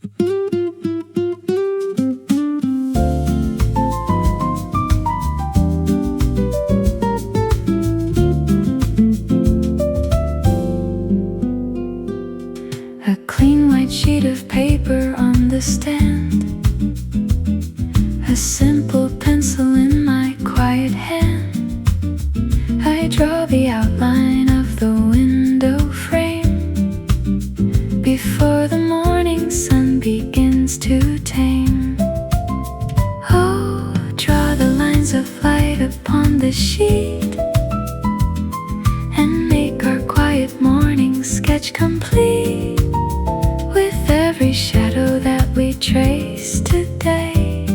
A clean white sheet of paper on the stand, a simple pencil in my quiet hand. I draw the outline of the window frame before the morning sun begins to tame. Oh, draw the lines of light upon the sheet and make our quiet morning sketch complete. With every shadow that we trace today,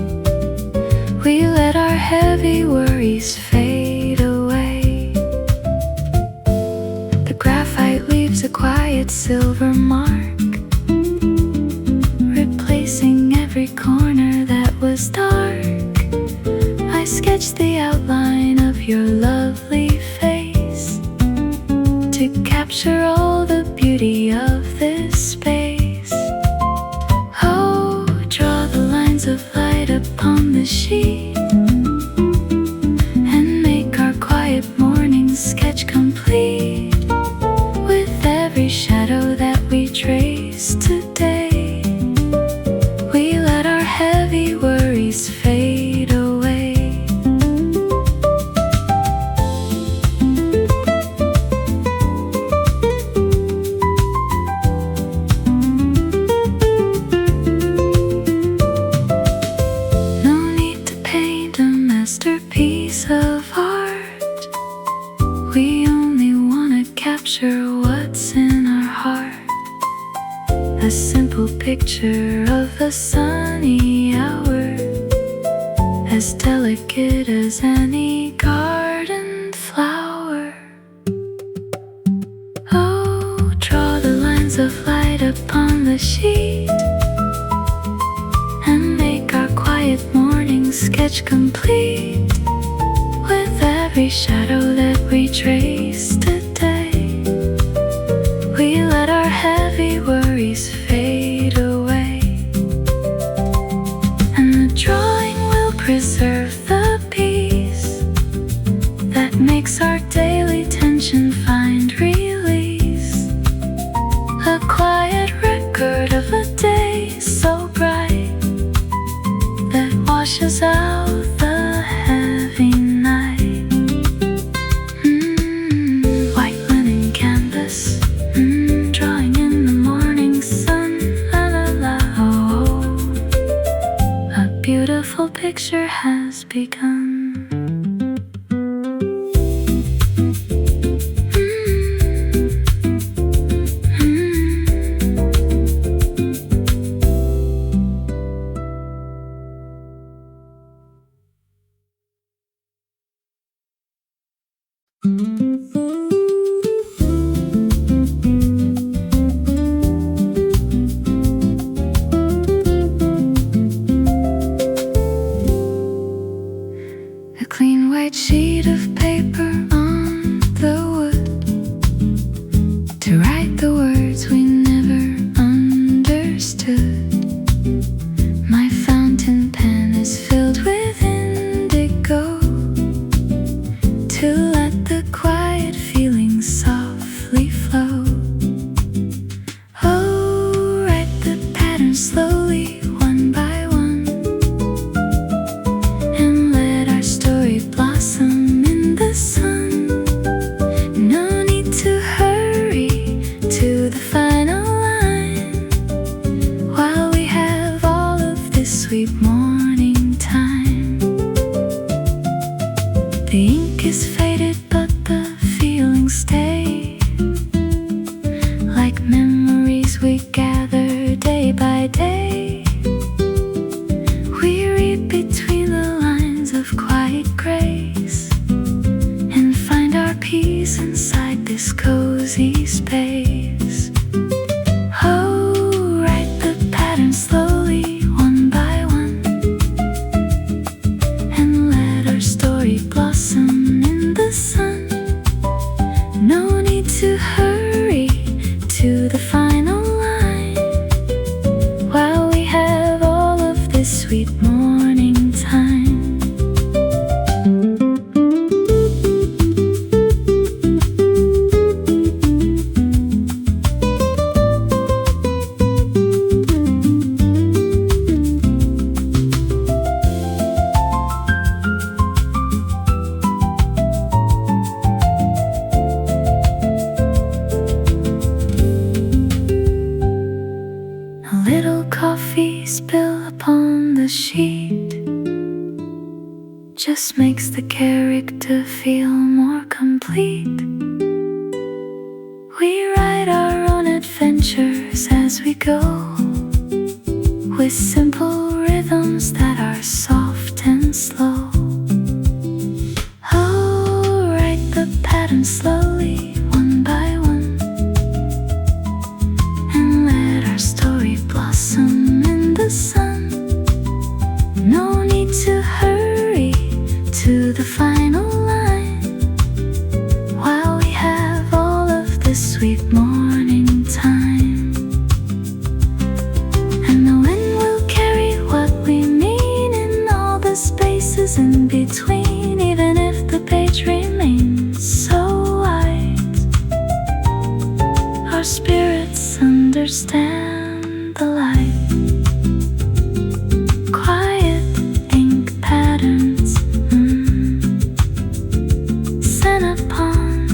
we let our heavy worries fade away. The graphite leaves a quiet silver mark, replacing every corner that was dark. I sketch the outline of your lovely face to capture all the beauty of this space. Of light upon the sheet and make our quiet morning sketch complete. With every shadow that we trace today, we let our heavy worries fade away. Masterpiece of art, we only want to capture what's in our heart. A simple picture of a sunny hour, as delicate as any garden flower. Oh, draw the lines of light upon the sheet and make our quiet morning sketch complete. With every shadow that we trace today, we let our heavy worries fade away. And the drawing will preserve the peace that makes our daily tension find release. A quiet record of a day so bright that washes out the heavy night. White linen canvas, drawing in the morning sun. La la la, oh, a beautiful picture has begun. A clean white sheet of paper on the wood to write the words we never understood. My fountain pen is filled with indigo to let the quiet feelings softly flow. Oh, write the pattern slowly, one by one, and let our story blossom in the sun. No need to hurry to the final line while we have all of this sweet morning time. The ink is faded, but the feelings stay, like memories we gather day by day. We read between the lines of quiet grace and find our peace inside this cozy space. Oh, write the pattern slowly, one by one, and let our story blossom in the sun. No need to hurry to the final line while A little coffee spill upon the sheet just makes the character feel more complete. We write our own adventures as we go, with simple rhythms that are soft and slow. Oh, write the pattern slowly, one by one, and let our story blossom in the sun. No need to hurry to the final line, while we have all of the sweet morning time. And the wind will carry what we mean in all the spaces in between, even if the page remains so wide. Our spirits understand the light. Quiet ink patterns sent upon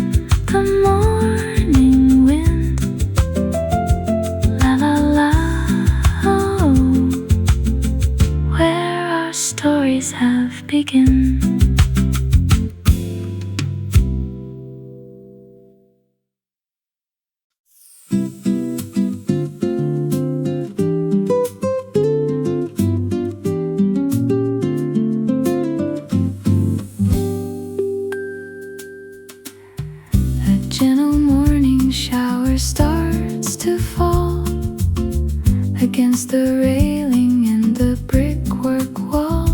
the morning wind. La la la, oh, where our stories have begun. A gentle morning shower starts to fall against the railing and the brickwork wall,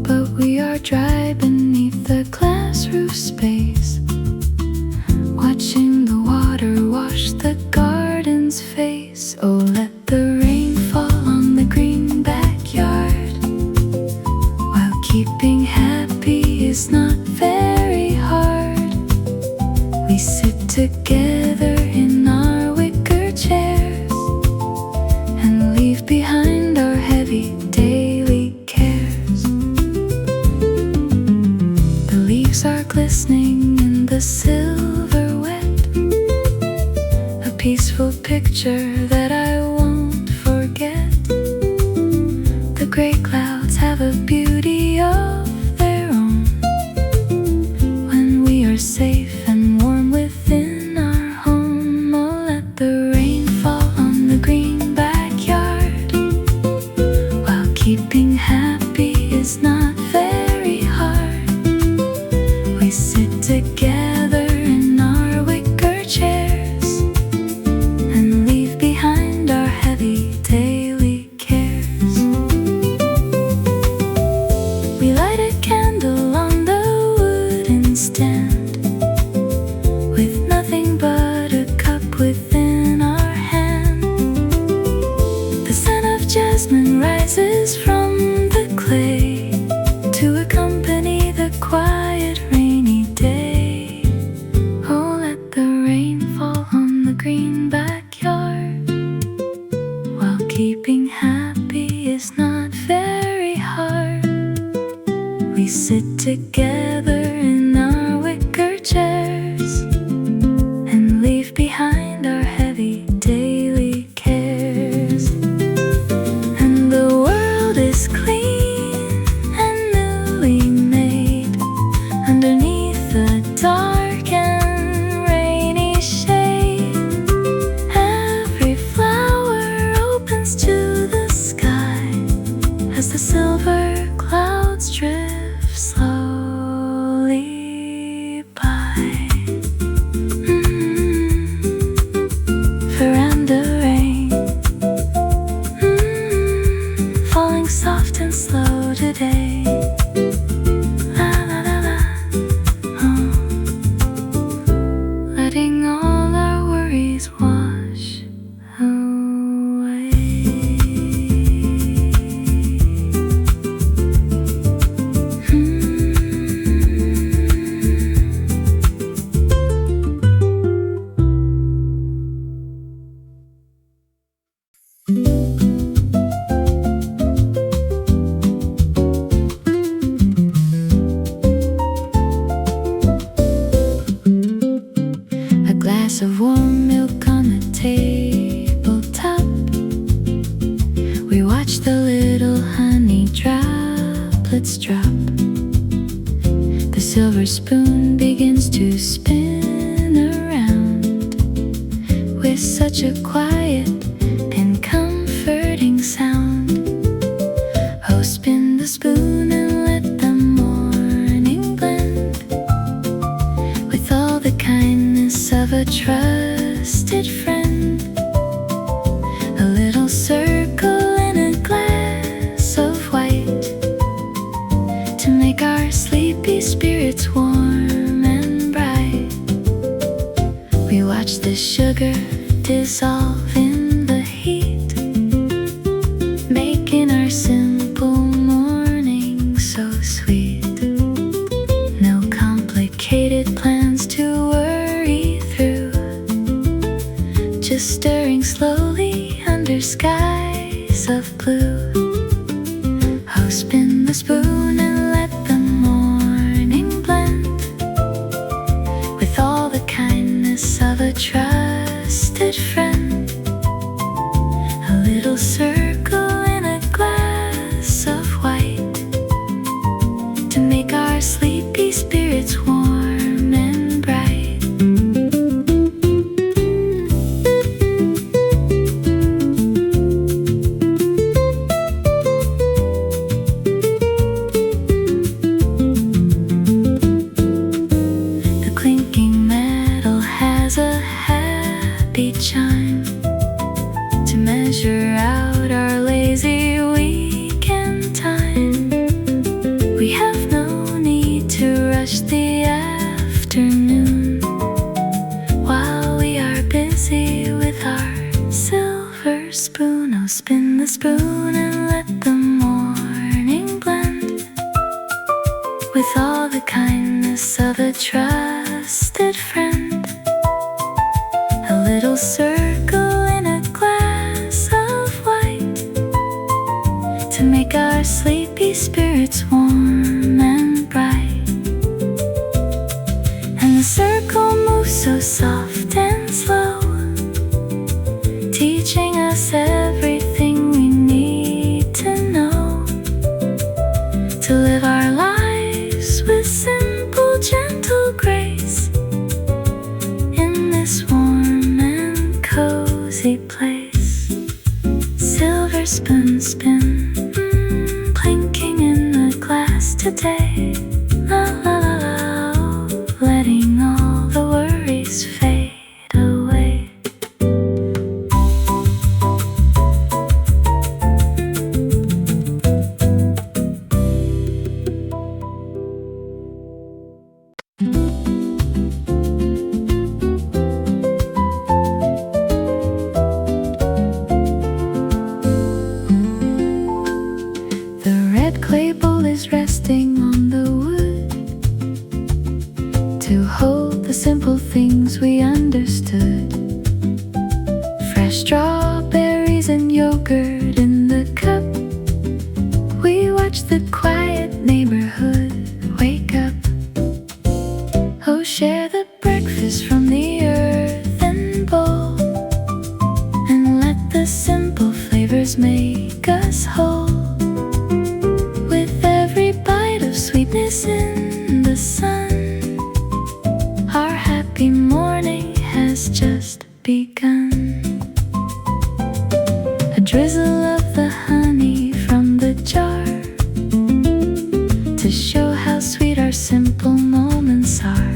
but we are dry beneath the glass roof space, watching the water wash the garden's face. Oh, let the rain fall on the green backyard, while keeping happy is not very hard. We sit together in our wicker chairs and leave behind our heavy daily cares. The leaves are glistening in the silhouette, a peaceful picture that I won't forget. The gray clouds have a beauty of their own when we are safe and warm within our home. Oh, let the rain fall on the green backyard, while keeping happy is not very hard. We sit together in our wicker chairs and leave behind our heavy daily cares. We light a candle on the wooden stand, with nothing but a cup within our hand. The scent of jasmine rises from the clay to accompany the quiet rainy day. Oh, let the rain fall on the green backyard, while keeping happy is not very hard. We sit together in our wicker chairs and leave behind our heavy daily cares. And the world is clean and newly made underneath the dark and rainy shade. Every flower opens to the sky as the silver clouds drift slowly by. Veranda rain, falling soft and slow today. La la la la, oh, letting all our worries wash away. A glass of warm milk on the tabletop, spoon begins to spin around with such a quiet and comforting sound. Oh, spin the spoon and let the morning blend with all the kindness of a trusted friend. A little circle in a glass of white to make our sleepy spirits warm and bright. We watch the sugar dissolve in the heat, making our simple morning so sweet. No complicated plans to worry through, just stirring slowly under skies of blue. Oh, spin the spoon and let the morning blend with all the kindness of a trusted friend. A little circle in a glass of white to make our sleepy spirits warm and bright. The clinking metal has a happy chime to measure out our lazy weekend time. We have no need to rush the afternoon while we are busy with our silver spoon. Oh, spin the spoon and let the morning blend with all the kindness of a trusted friend. A little circle in a glass of white to make our sleepy spirits warm and bright. And the circle moves so soft and slow, teaching us everything we need to know to live our lives with simple, gentle grace in this warm and cozy place. Silver spoon spin, clinking in the glass today. La la la la, oh, letting all the worries fade away. The red clay bowl is resting on the wood to hold the simple things we understood. Fresh strawberries and yogurt in the cup. We watch the quiet neighborhood wake up. Oh, share the breakfast from the earthen bowl and let the simple flavors make us whole. With every bite of sweetness in the sun, our happy morning has just begun. A drizzle of the honey from the jar to show how sweet our simple moments are.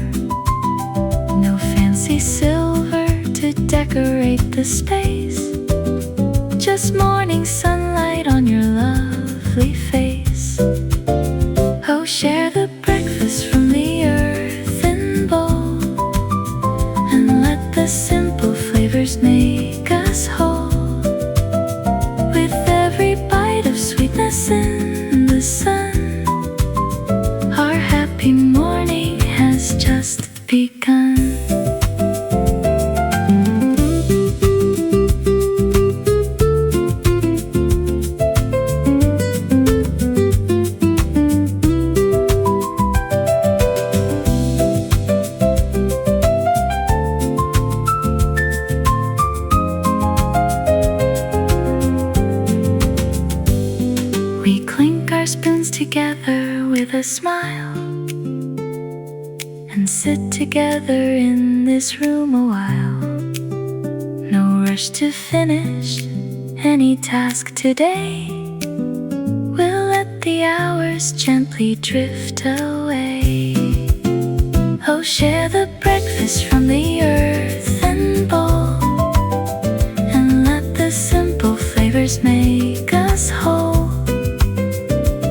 No fancy silver to decorate the space, just morning sunlight on your lovely face. Oh, share the breakfast from the earthen bowl and let the simple flavors make us whole. With every bite of sweetness in the sun, our happy morning has just begun. We clink our spoons together with a smile sit together in this room a while. No rush to finish any task today. We'll let the hours gently drift away. Oh, share the breakfast from the earthen bowl, and let the simple flavors make us whole.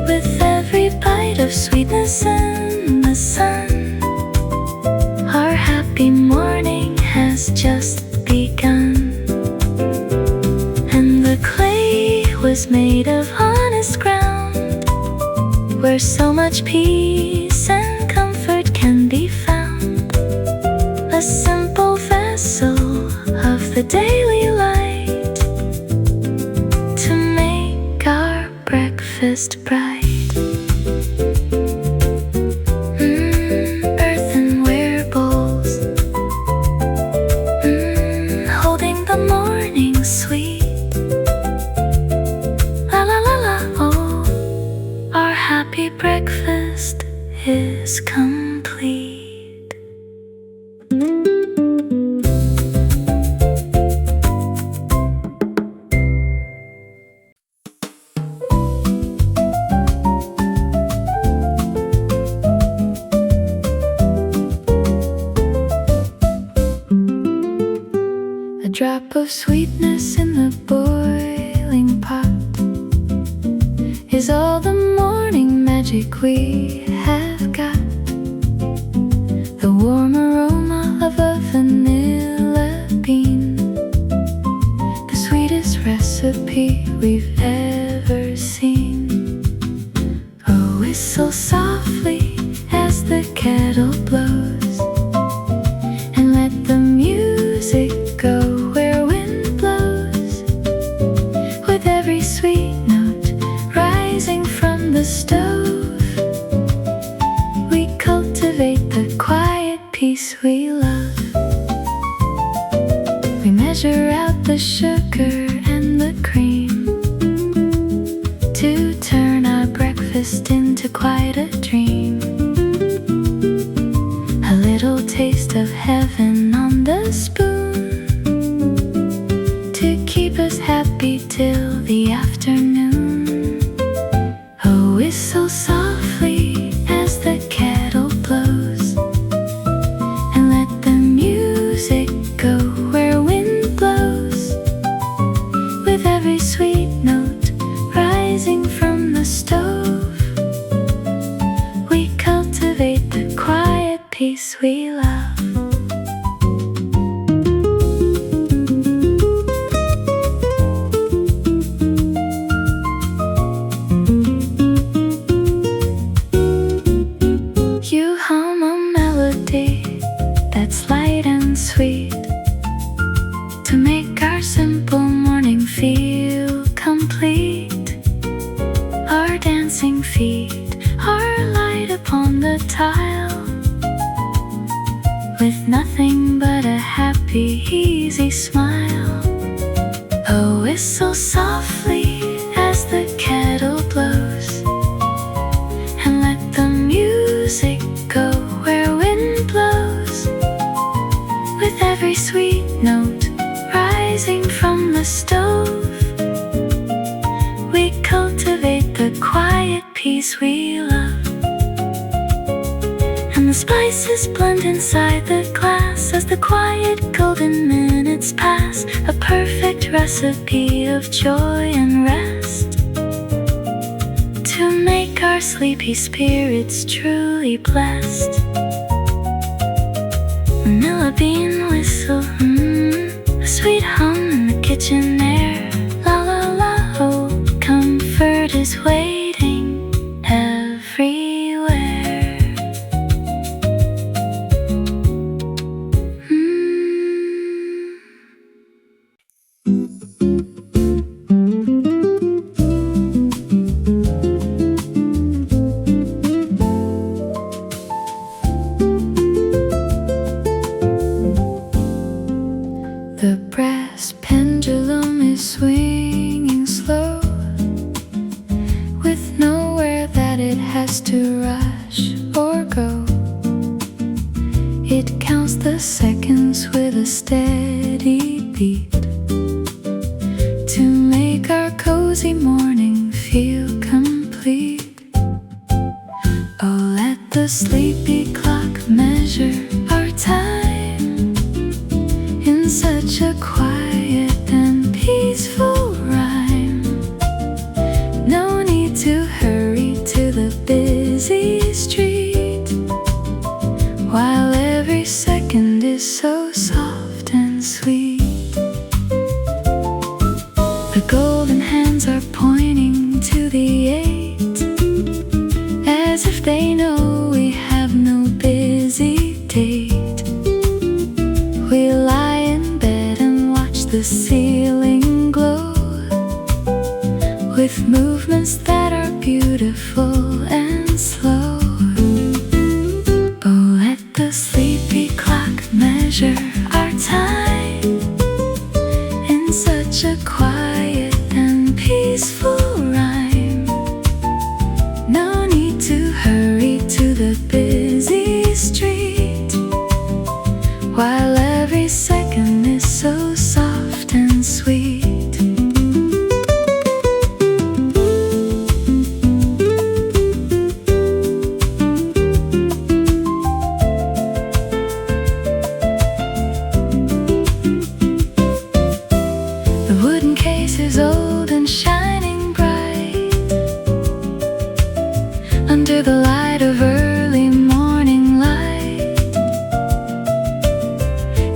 With every bite of sweetness in the sun, our happy morning has just begun. And the clay was made of honest ground, where so much peace and comfort can be found. A simple vessel of the daily light, to make our breakfast bright. Earthenware bowls, holding the morning sweet. La la la la, oh, our happy breakfast is complete. A drop of sweetness in the boiling pot is all the morning magic we have got. The warm aroma of a vanilla bean, the sweetest recipe we've ever seen. Oh, whistle softly as the kettle blows, and let the music go where wind blows. With every sweet note rising from the stove, we cultivate the quiet peace we love. We measure out the sugar and the cream, to turn our breakfast into quite a dream. A little taste of heaven on the spoon, to keep us happy till the afternoon. Oh, whistle softly as the kettle blows, and let the music go where wind blows. With every sweet note rising from the stove, we cultivate the quiet peace we love. You hum a melody that's light and sweet, to make our simple morning feel complete. Our dancing feet are light upon the tile, with nothing but a happy, easy smile. Oh, whistle softly as the kettle blows, and let the music go where wind blows. With every sweet note rising from the stove, we cultivate the quiet peace we love. And the spices blend inside the glass as the quiet golden minutes pass, a perfect recipe of joy and rest, to make our sleepy spirits truly blessed. Vanilla bean whistle, a sweet hum in the kitchen air. La la la, oh, comfort is waiting everywhere. The brass pendulum is swinging slow, with nowhere that it has to rush or go. The golden hands are pointing to the 8, as if they know we have no busy date. We lie in bed and watch the ceiling glow with movements that are beautiful and slow. Oh, let the sleepy clock measure our time in such a quiet and peaceful rhyme. No need to hurry to the busy street, while every second is so soft and sweet. The wooden case is old and shining bright under the light of early morning light.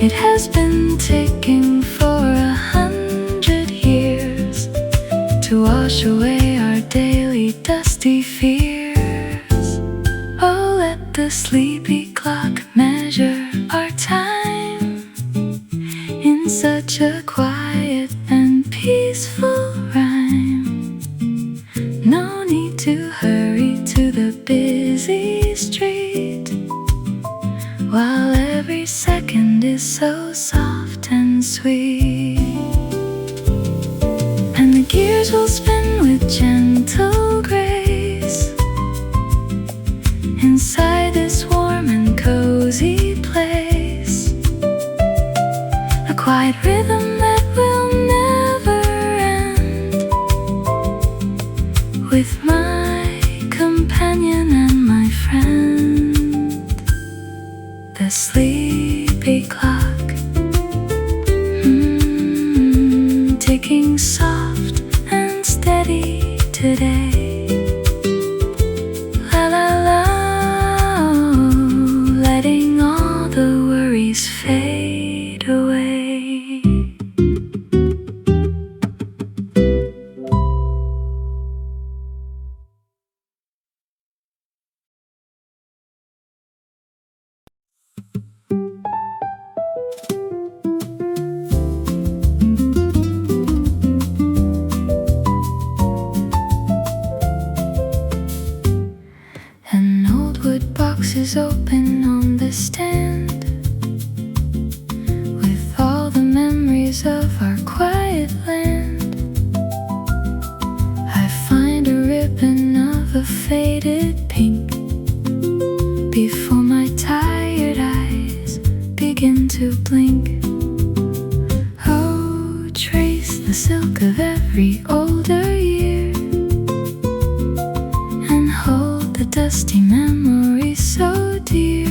It has been ticking for 100 years to wash away our daily dusty fears. Oh, let the sleepy clock measure our time in such a quiet and peaceful rhyme. No need to hurry to the busy street, while every second is so soft and sweet. And the gears will spin with gentle grace inside this warm and cozy place, a quiet rhythm that will never end, with my companion and my friend, the sleepy clock, ticking soft and steady today. La la la, letting all the worries fade away. An old wood box is open on the stand, with all the memories of our quiet land. I find a ribbon of a faded pink before my tired eyes begin to blink. Oh, trace the silk of every older year and hold the dusty memory so dear.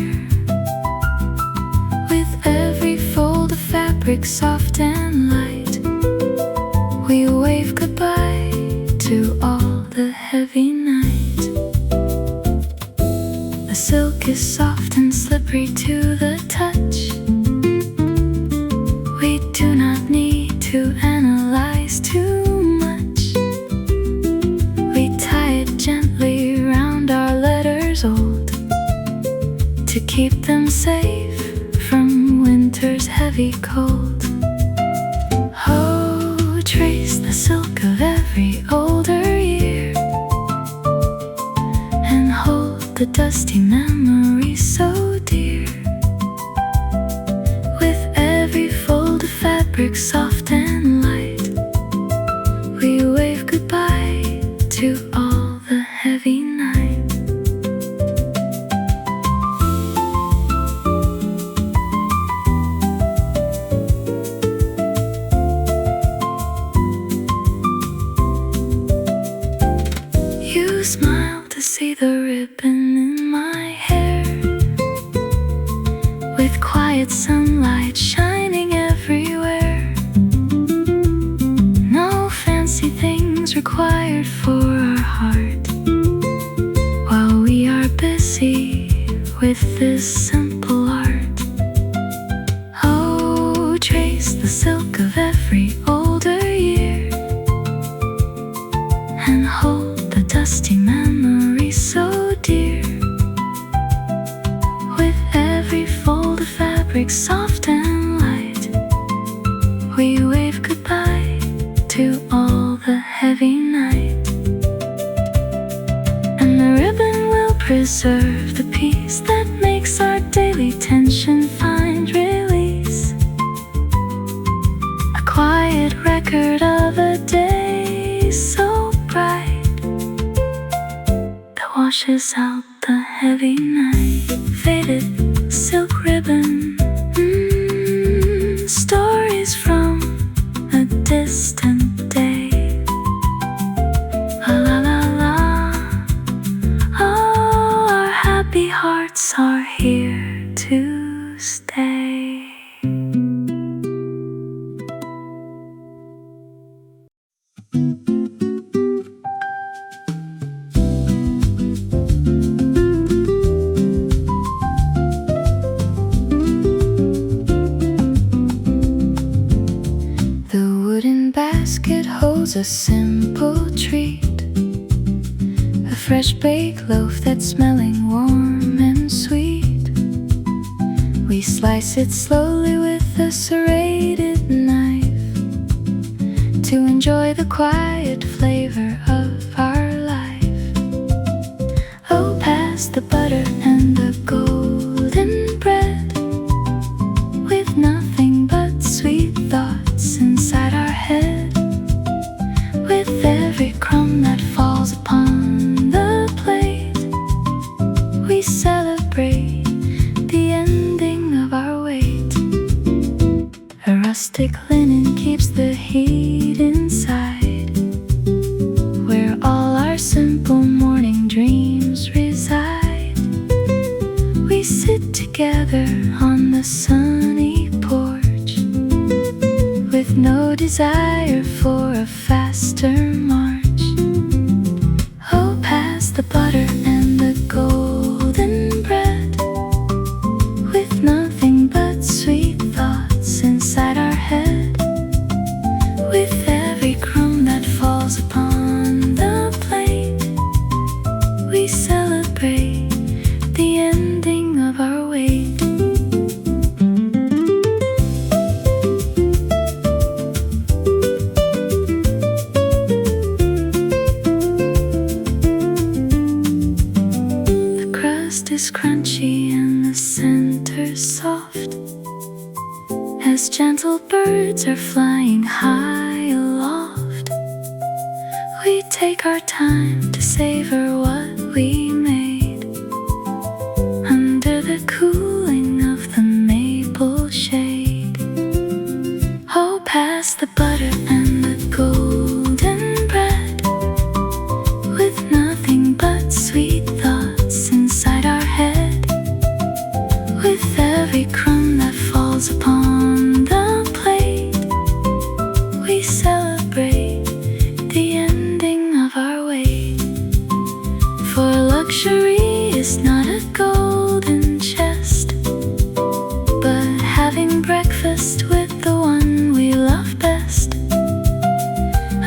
With every fold of fabric soft and light, we wave goodbye to all the heavy night. The silk is soft and slippery to the touch. We do not need to analyze too much. We tie it gently round our letters old to keep them safe from winter's heavy cold. Oh, trace the silk of every older year and hold the dusty memory so dear. With every fold of fabric soft and light, we wave goodbye to all the heavy night. You smile to see the ribbon in my hair, with quiet sunlight shining everywhere. No fancy things required for our heart, while we are busy with this simple art. Oh, trace the silk of every older year dusty memory so dear. With every fold of fabric soft and light, we wave goodbye to all the heavy night. And the ribbon will preserve the peace that makes our daily tension find release. A quiet record of a day so bright that washes out the heavy night. Faded silk ribbon, stories from a distant day. La la la la, oh, our happy hearts are here to stay. Basket holds a simple treat, a fresh baked loaf that's smelling warm and sweet. We slice it slowly with a serrated knife to enjoy the quiet flavor of our life. Oh, pass the butter and the golden bread, with nothing but sweet thoughts inside our head. With every crumb that falls upon the plate, we celebrate the ending of our wait. A rustic linen keeps the heat inside, where all our simple morning dreams reside. We sit together on the sunny porch, with no desire for a faster march. Oh, pass the butter and the golden bread, with nothing but sweet thoughts inside our head. With every crumb that falls upon the plate, we celebrate the ending of our wait. Is crunchy and the center soft, as gentle birds are flying high aloft. We take our time to savor what we made, under the cooling of the maple shade. Oh, pass the butter and the golden bread, with nothing but sweet thoughts inside our head. With every crumb that falls upon the plate, we celebrate the ending of our wait. For luxury is not a golden chest, but having breakfast with the one we love best.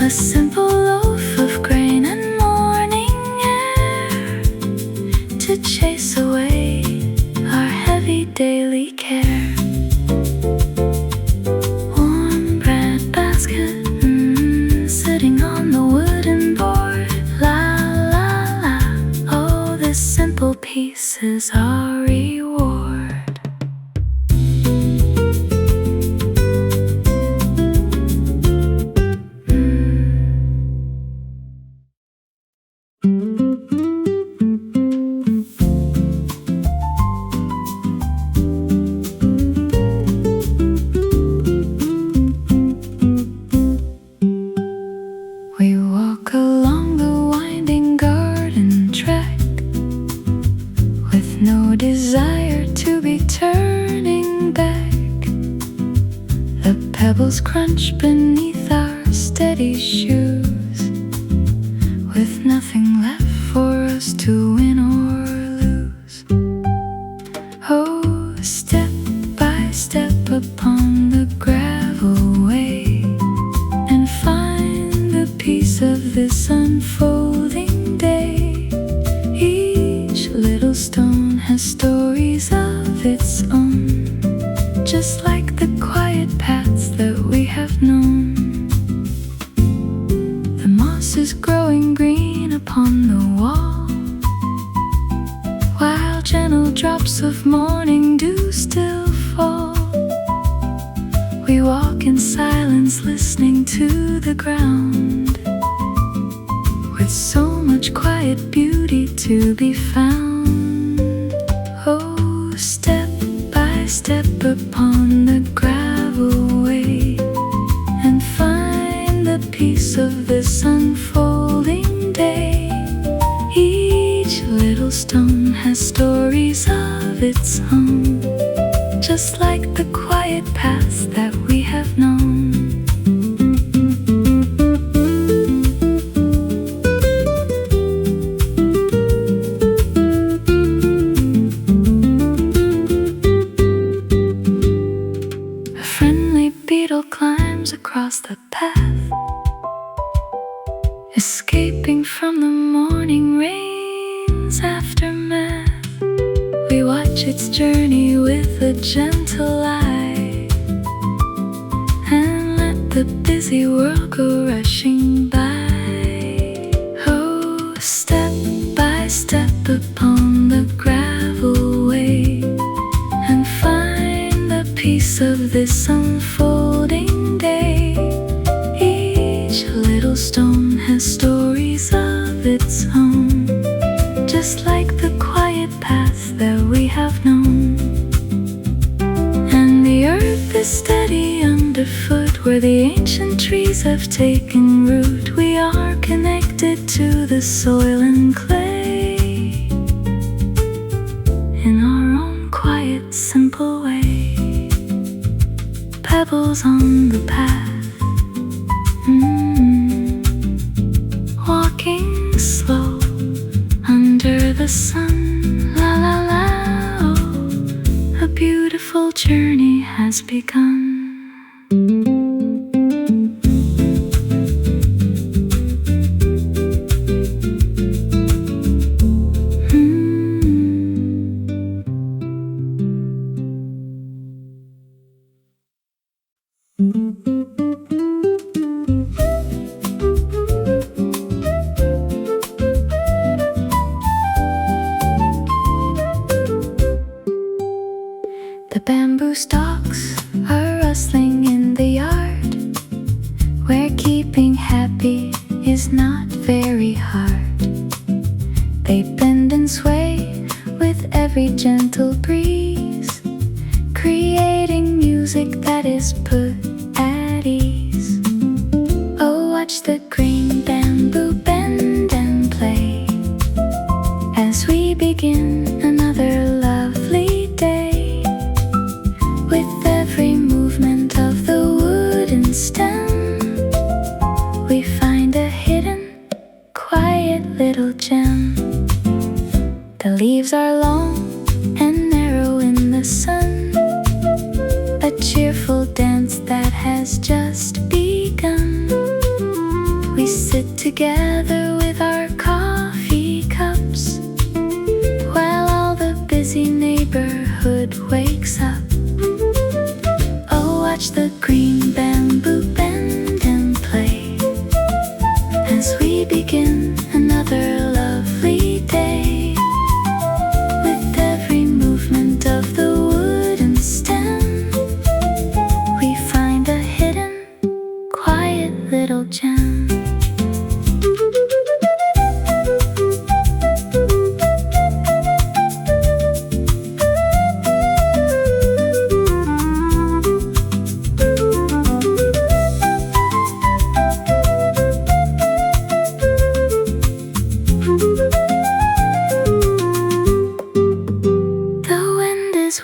A simple loaf of grain and morning air to chase away our heavy daily care. Warm bread basket, sitting on the wooden board. La la la, oh, this simple piece is our reward. We walk along the winding garden track, with no desire to be turning back. The pebbles crunch beneath our steady shoes, with nothing left for us to win or lose. Oh, step by step upon the gravel way, and find the peace of this unfolding has stories of its own, just like the quiet paths that we have known. The moss is growing green upon the wall, while gentle drops of morning dew still fall. We walk in silence, listening to the ground, with so much quiet beauty to be found. Oh, step by step upon the gravel way, and find the peace of this unfolding day. Each little stone has stories of its own, just like the quiet paths that we have known. A friendly beetle climbs across the path, escaping from the morning rain's aftermath. We watch its journey with a gentle eye, and let the busy world go rushing by. Oh, step by step upon the gravel way, and find the peace of this unfolding day. Each little stone has stories of its own, just like the quiet paths that we have known. And the earth is steady underfoot, where the ancient trees have taken root. We are connected to the soil and clay, in our own quiet, simple way. Pebbles on the path, walking slow under the sun. La la la, oh, a beautiful journey has begun. The bamboo stalks are rustling in the yard, where keeping happy is not very hard. They bend and sway with every gentle breeze, creating music that is put at ease. Oh, watch the green bamboo bend and play, as we begin another lovely day. With every movement of the wooden stem, we find a hidden, quiet little gem. The leaves are long and narrow in the sun, a cheerful dance that has just begun. We sit together with our coffee cups, while all the busy neighborhood wakes up. Watch the green bamboo bend and play, as we begin another lovely day. With every movement of the wooden stem, we find a hidden, quiet little gem.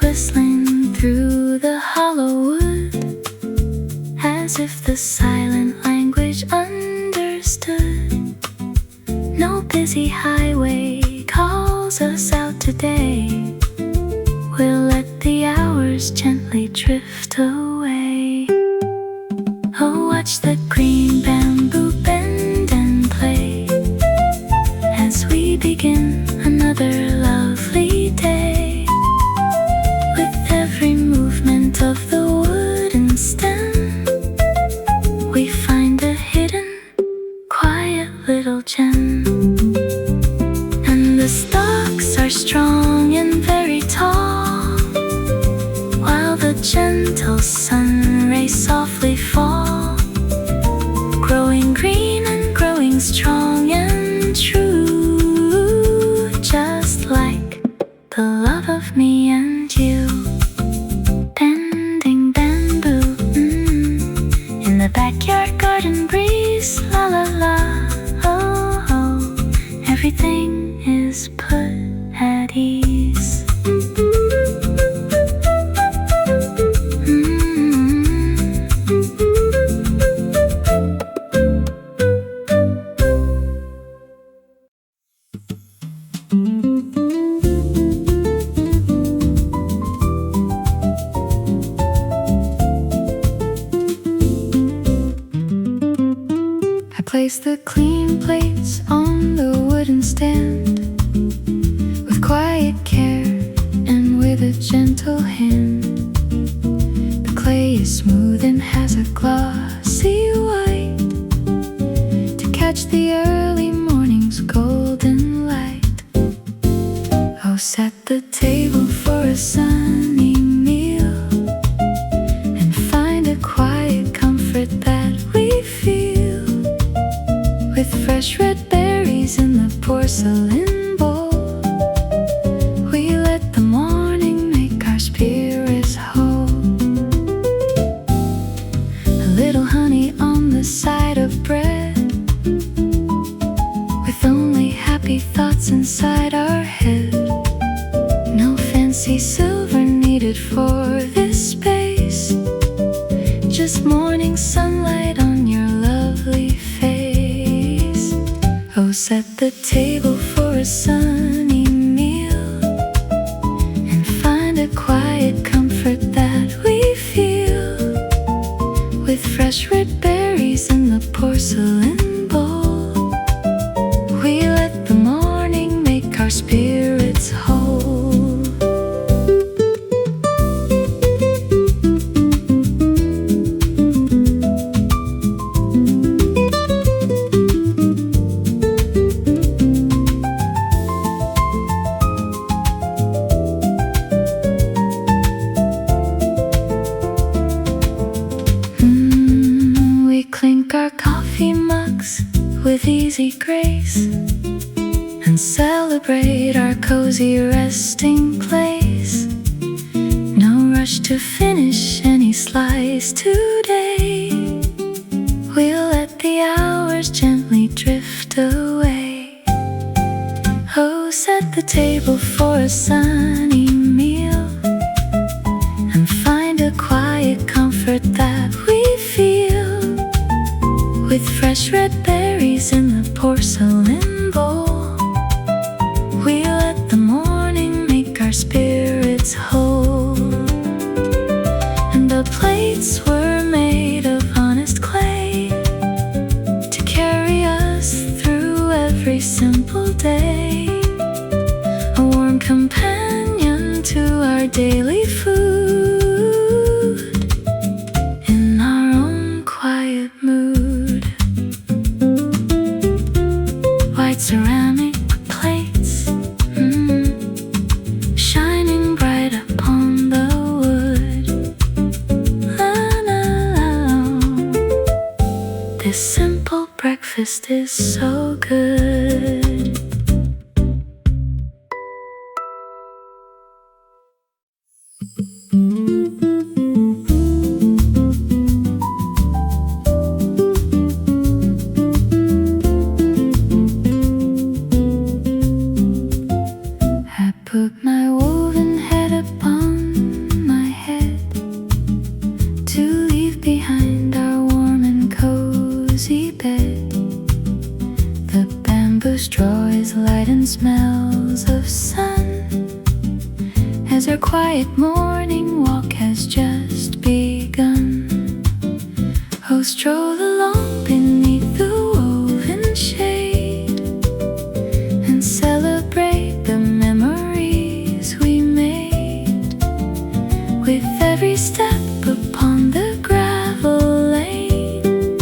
Whistling through the hollow wood, as if the silent language understood. No busy highway calls us out today, we'll let the hours gently drift away. Oh, watch the green bamboo bend and play, as we begin another lovely day. little gem. And the stalks are strong and very tall, while the gentle sun rays softly fall, growing green and growing strong and true, just like the love of me and you. Bending bamboo, in the backyard garden breeze, la la la, oh oh, everything is put at ease. Place the clean plates on the wooden stand, with quiet care and with a gentle hand. The clay is smooth and has a glossy white, to catch the early morning's golden light. Oh, set the table for a sunny meal, and find a quiet comfort that we feel, with fresh red berries in the porcelain bowl. We let the morning make our spirits whole. A little honey on the side of bread, with only happy thoughts inside our head. No fancy silver needed for this space, just morning sunlight on your lovely face. Oh, set the table for a sunny meal, and find a quiet comfort that we feel, with fresh red berries in the porcelain bowl. We let the morning make our spirits whole. Clink our coffee mugs with easy grace, and celebrate our cozy resting place. No rush to finish any slice today, we'll let the hours gently drift away. Oh, set the table for a sunny meal, and find a quiet comfort that we feel, with fresh red berries in the porcelain bowl. We let the morning make our spirits whole. And the plates were made of honest clay, to carry us through every simple day, a warm companion to our daily food, in our own quiet mood. White ceramic plates, shining bright upon the wood. La, la, la. This simple breakfast is so good. Put my woven head upon my head, to leave behind our warm and cozy bed. The bamboo straw is light and smells of sun, as our quiet morning walk has just begun. Oh, stroll along beneath the woven shade, and celebrate the memories we made, with every step upon the gravel lane,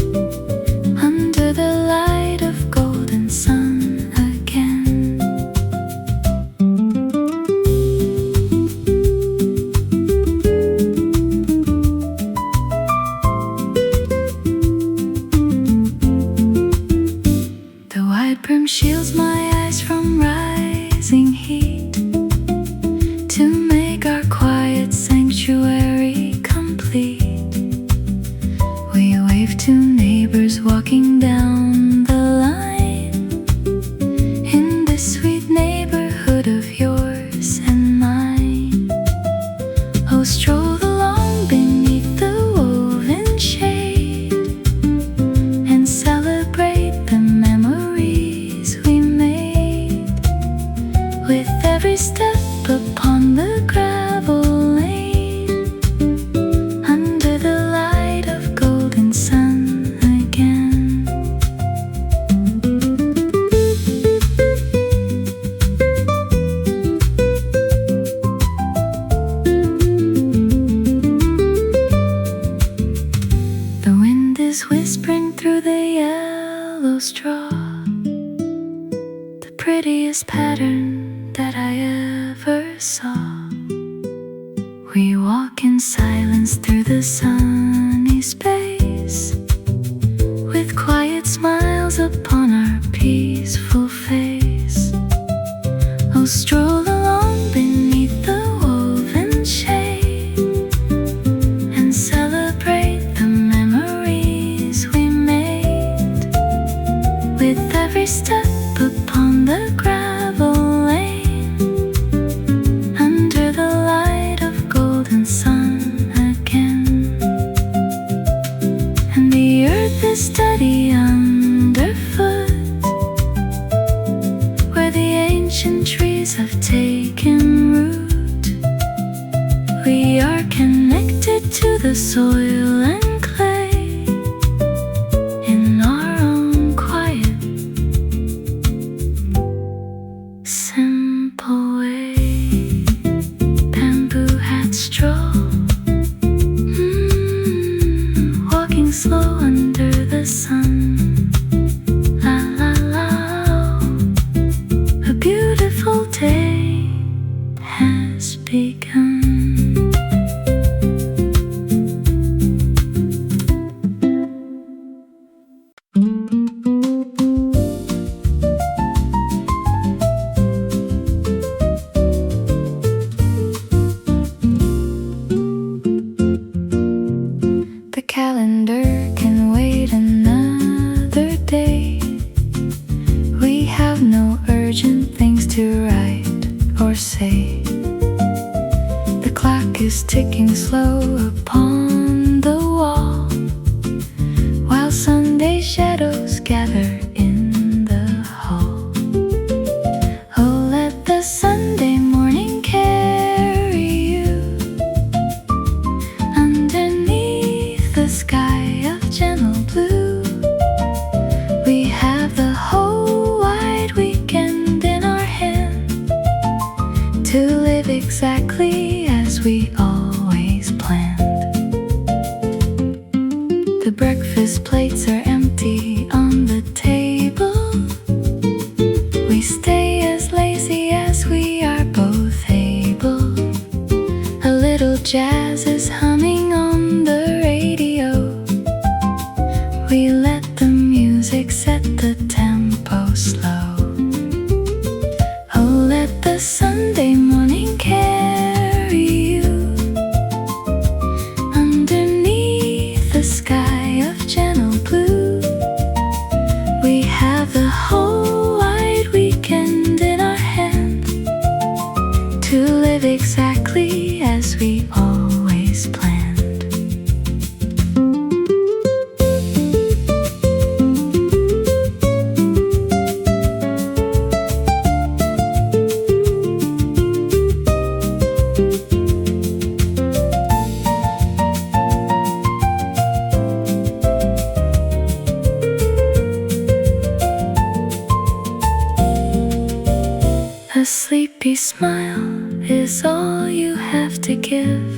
under the light of gold white brim shields my eyes from rising heat to make our quiet sanctuary complete. We wave to neighbors walking down the line in this sweet neighborhood of yours and mine. Oh, stroll along beneath the woven shade and celebrate the memories we made with every step upon the gravel lane under the light of golden sun again. The wind is whispering through the yellow straw, the prettiest pattern that I ever saw. We walk in silence through the sunny space with quiet smiles upon our peaceful face. Oh, stroll along beneath the woven shade and celebrate the memories we made with every step upon the gravel lane under the light of golden sun again. And the earth is steady underfoot where the ancient trees have taken root. We are connected to the soil and clay in our own quiet, simple way. Bamboo hat stroll, walking slow under the sun. La la la, oh, a beautiful day has begun. The calendar can wait another day. We have no urgent things to write or say. The clock is ticking slow upon the wall while Sunday shadows gather in the hall. Oh, let the Sunday morning carry you underneath the sky of gentle blue. We have the whole wide weekend in our hand to live exactly as we always planned. The breakfast plates are empty on the table. We stay as lazy as we are both able. A little jazz is humming on the radio. We let the music set the tempo slow. Oh, let the Sunday morning carry you underneath the sky of gentle blue. We have the whole wide weekend in our hand to live exactly as we always planned. A sleepy smile is all you have to give.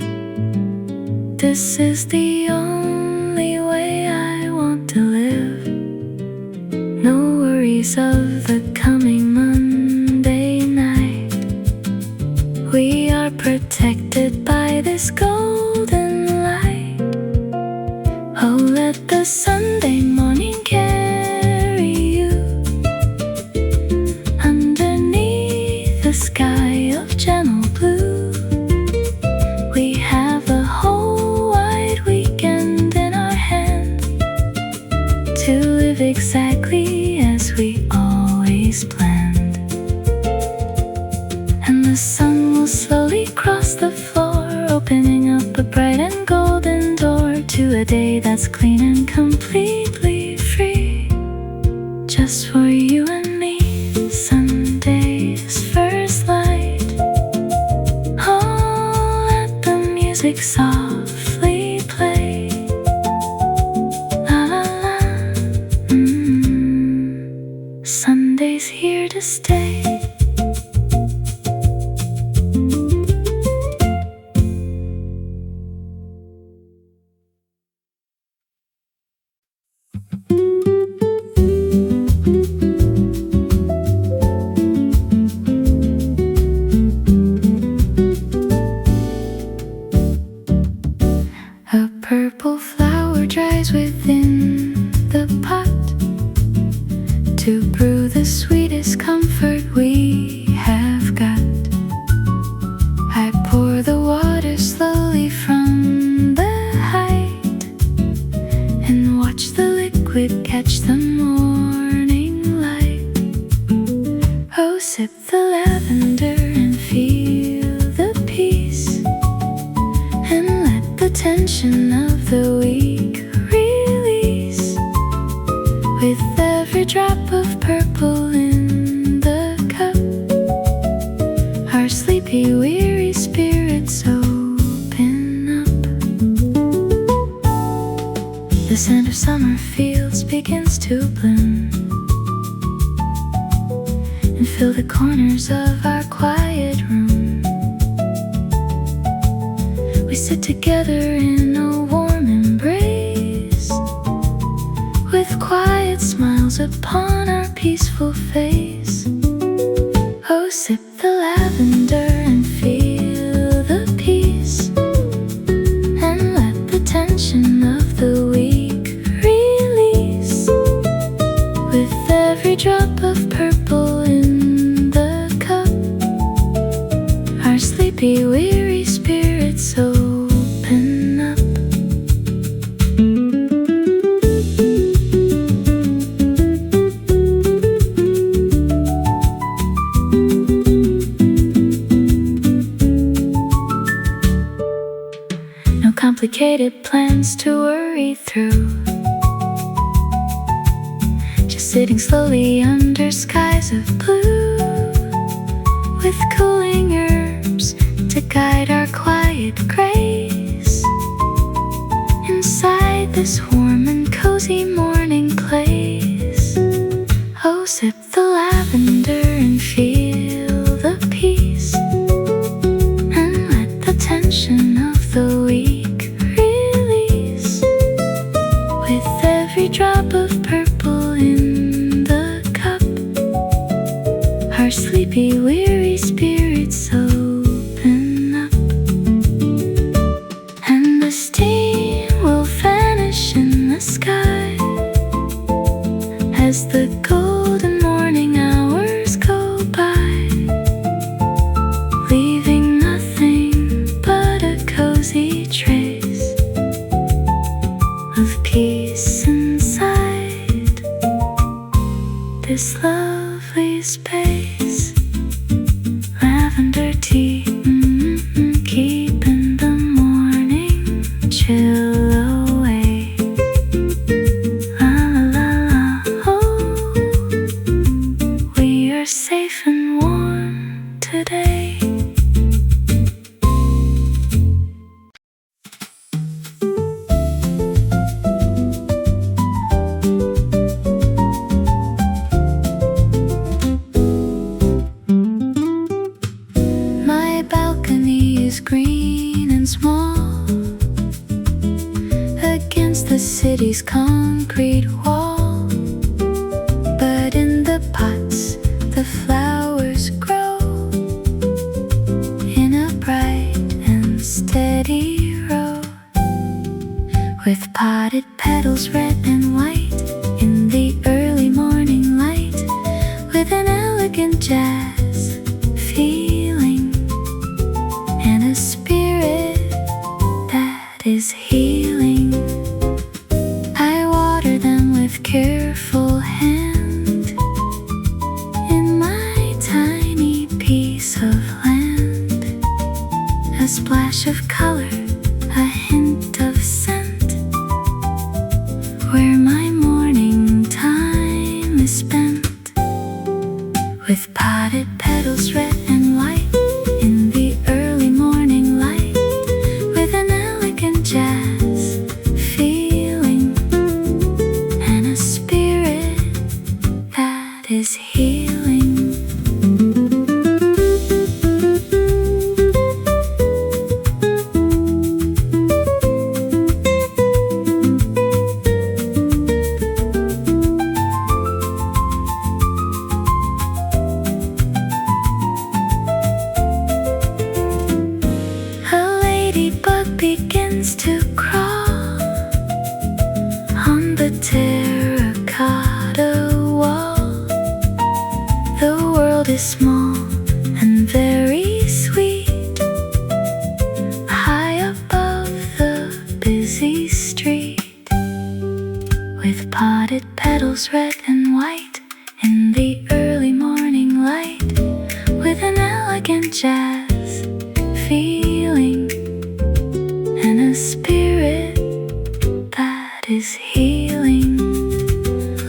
This is the only way I want to live. No worries of the coming Monday night. We are protected by this golden light. Oh, let the Sunday morning carry you to a day that's clean and completely free, just for you and me. Sunday's first light. Oh, let the music softly play. La la la. Sunday's here to stay. A purple flower dries within the pot to brew the sweetest comfort we have got. I pour the water slowly from the height and watch the liquid catch the morning light. Oh, sip the lavender and feel the peace, and let the tension of the week release. With every drop of purple in the cup, our sleepy, weary spirits open up. The scent of summer fields begins to bloom and fill the corners of our quiet room. We sit together in a warm embrace, with quiet smiles upon our peaceful face. Oh, sip the lavender and feel the peace, and let the tension of the week release. With every drop of purple in the cup, our sleepy, weary spirits open up. No complicated plans to worry through, just sitting slowly under skies of blue, with cooling herbs to guide our quiet grace. Inside this warm and cozy morning place, oh, sip the lavender and feel the peace, and let the tension of the week release. With every drop of purple in the cup, our sleepy, weary spirits open up. And the steam will vanish in the sky as the golden morning hours go by, leaving nothing but a cozy trace of peace inside this lovely space. Lavender tea, keeping the morning chill away. La la la la, oh, we are safe and warm today. My balcony is green and small against the city's concrete wall, but in the pots the flowers grow in a bright and steady row, with potted petals red and white in the early morning light, with an elegant jazz feeling and a spirit that is healing. I water them with careful hand in my tiny piece of land. A splash of color, a hint of scent, with potted petals red and white in the early morning light, with an elegant jazz feeling and a spirit that is healing. Begins to crawl on the terracotta wall. The world is small and very sweet, high above the busy street, with potted petals red and white in the early morning light, with an elegant jazz feeling and a spirit that is healing.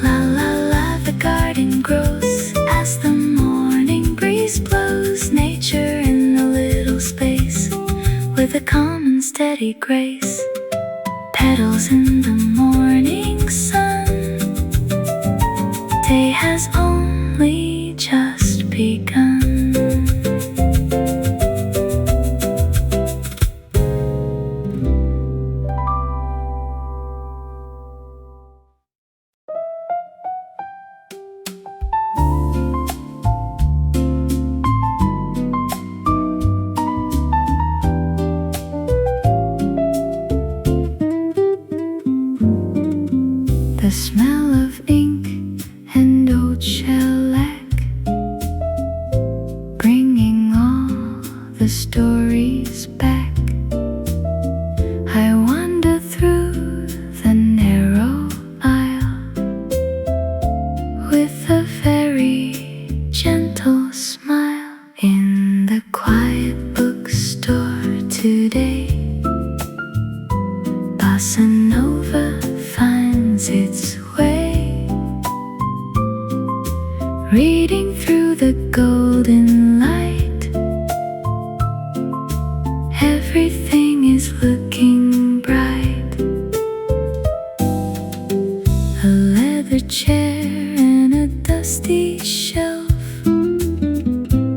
La la la, the garden grows as the morning breeze blows. Nature in a little space with a calm and steady grace. Petals in the morning sun. Day has only just begun. The smell of ink and old shellac, bringing all the stories back. I wander through the narrow aisle with a very gentle smile. In the quiet bookstore today, Bossa Nova finds its way, reading through the golden light. Everything is looking bright. A leather chair and a dusty shelf.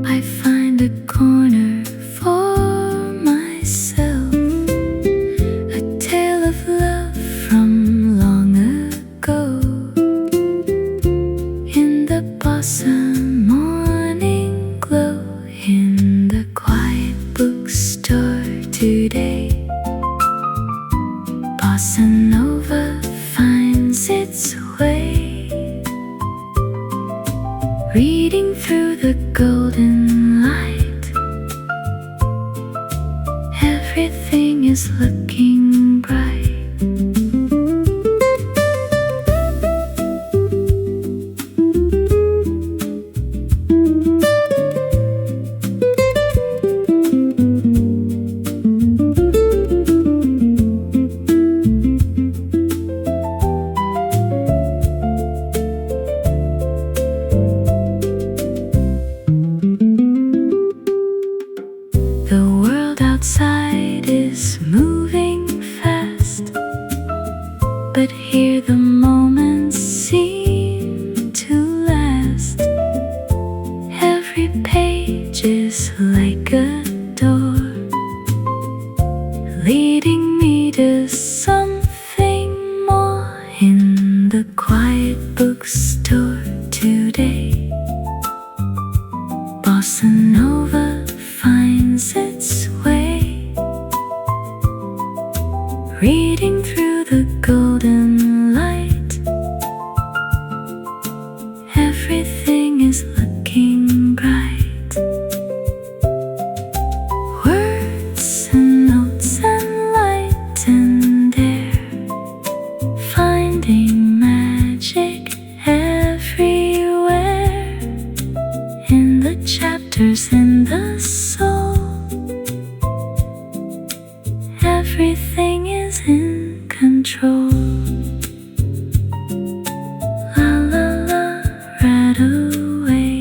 I find a corner for myself, a tale of love from long ago. In the bossa morning glow, in the quiet bookstore today, Bossa Nova finds its way, reading through the golden light. Everything is looking bright. The world outside is moving fast, but here the moments seem to last. Every page is like a door, leading me to something more. In the quiet bookstore today, Bossa Nova finds its way, reading through the golden light. Everything is looking bright. Words and notes and light and air, finding magic everywhere. In the chapters, in the soul, everything is in control. La la la, right away.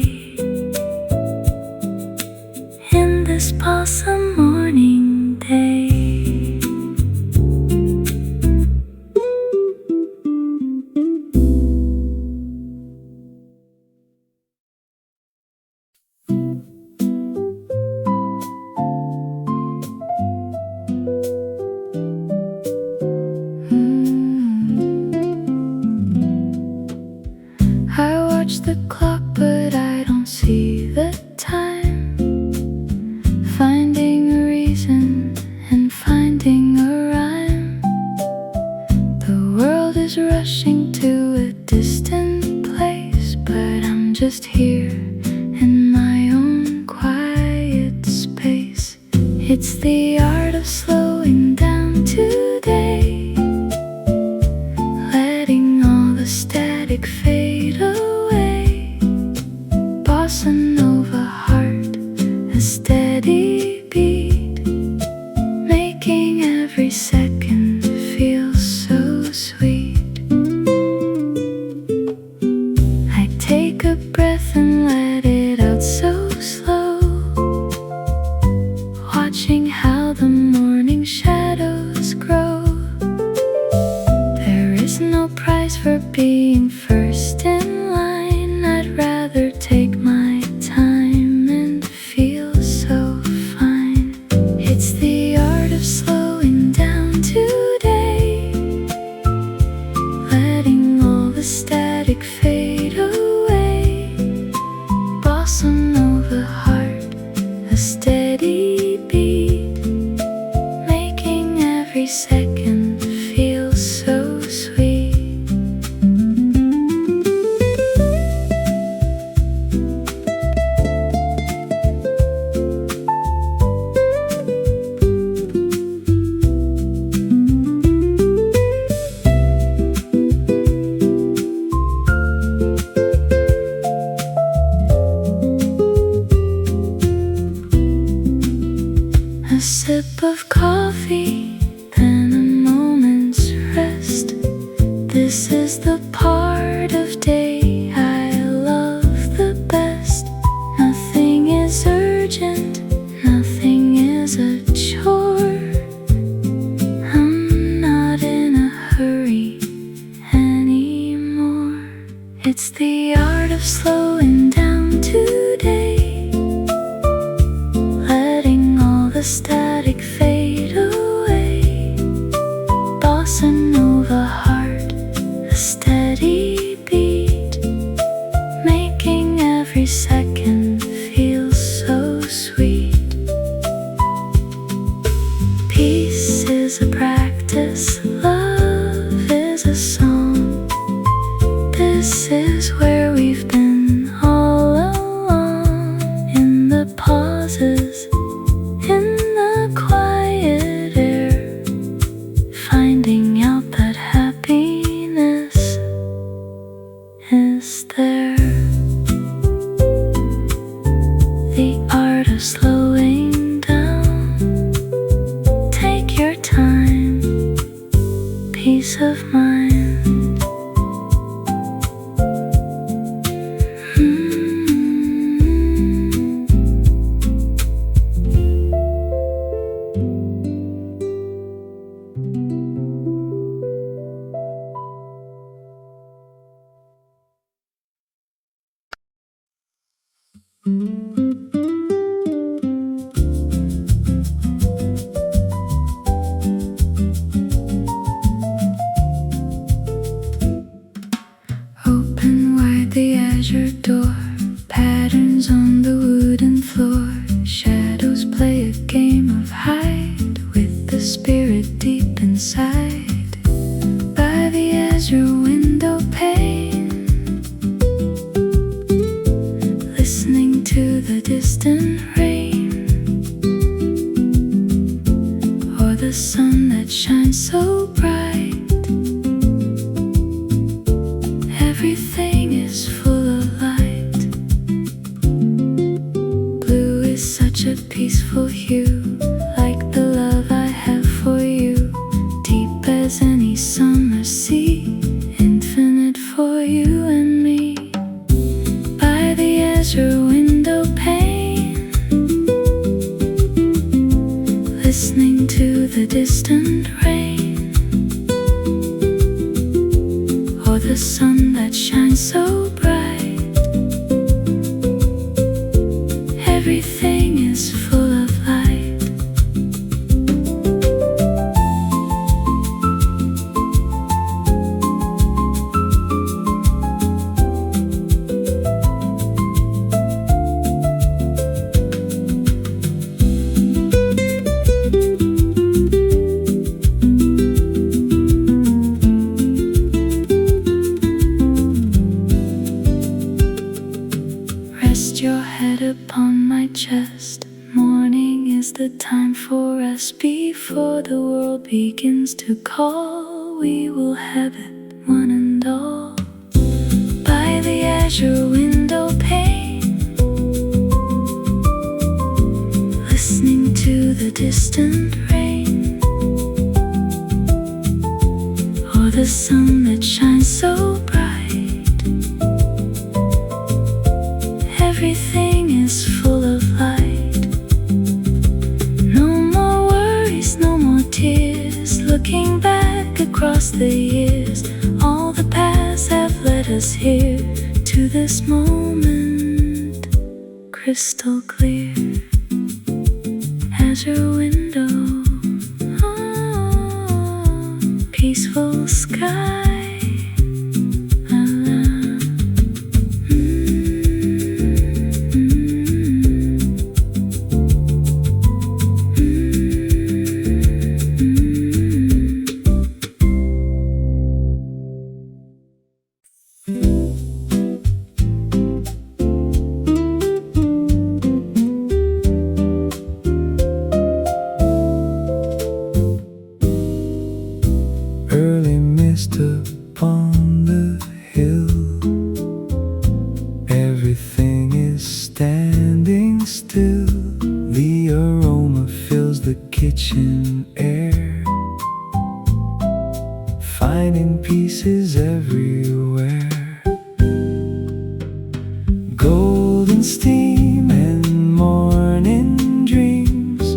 just here in my own quiet space. It's the art of slowing down today, letting all the static fade away. Bossa Nova heart, a steady beat, making every second feel so sweet. I take a breath and let it out so slow, watching how the morning shadows grow. There is no prize for being first in line. I'd rather take my time and feel so fine. It's the art of slowing down today, letting all the static fade away. Bossa Nova heart, a steady beat, making every second feel so sweet. A sip of coffee, then a moment's rest. This is the part of day I love the best. Nothing is urgent, nothing is a chore. I'm not in a hurry anymore. It's the art of slowing down today, letting all the static fade away. Bossa Nova heart, a steady beat, making every second feel so sweet. Peace is a practice, love is a song. This is where we've been all along, in the pauses, in the quiet air, finding out that happiness is there. The art of slowing down. Take your time, peace of mind. Open wide the azure door, patterns on the wooden floor. Shadows play a game of hide with the spirit deep inside. By the azure window pane, listening to the distant rain, or the sun that shines so bright. Everything is full of light. Blue is such a peaceful hue, like the love I have for you. Deep as any summer sea, infinite for you and me. By the azure window pane, listening to the distant rain, or the sun that shines so bright. Everything is full of light. rest your head upon my chest. Morning is the time for rest. Before the world begins to call, we will have it, one and all. By the azure window pane, listening to the distant rain, or the sun that shines so bright. Everything is full of light. No more worries, no more tears. Looking back across the years, all the paths have led us here to this moment, crystal clear. Azure window, peaceful sky. Early mist upon the hill, everything is standing still. The aroma fills the kitchen air, finding pieces everywhere. Golden steam and morning dreams.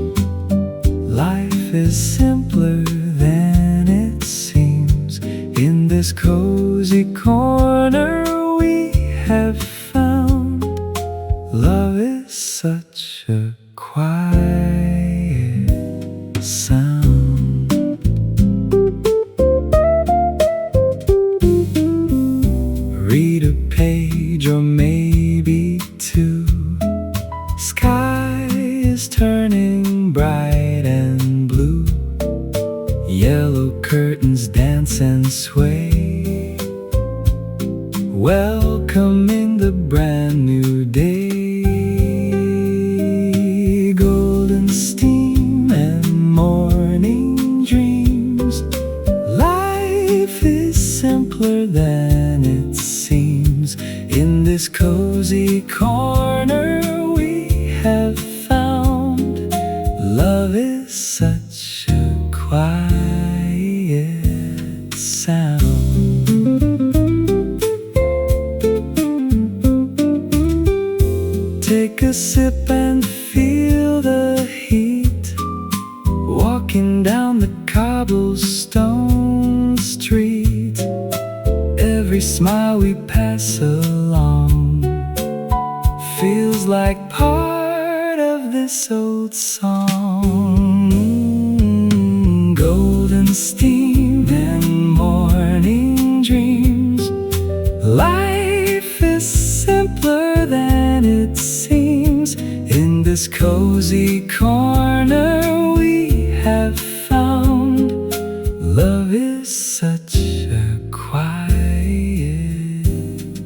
Life is simpler than it seems. In this cozy corner we have found, love is such a quiet sound. Read a page or maybe two. Sky is turning bright and blue. Yellow curtains dance and sway, welcoming the brand new day. Golden steam and morning dreams. Life is simpler than it seems. In this cozy corner we have found, love is such a quiet sound. Take a sip and feel the heat, walking down the cobblestone street. Every smile we pass along feels like part of this old song. Golden steam and morning dreams. Life is simpler than it seems. In this cozy corner we have found, love is such a quiet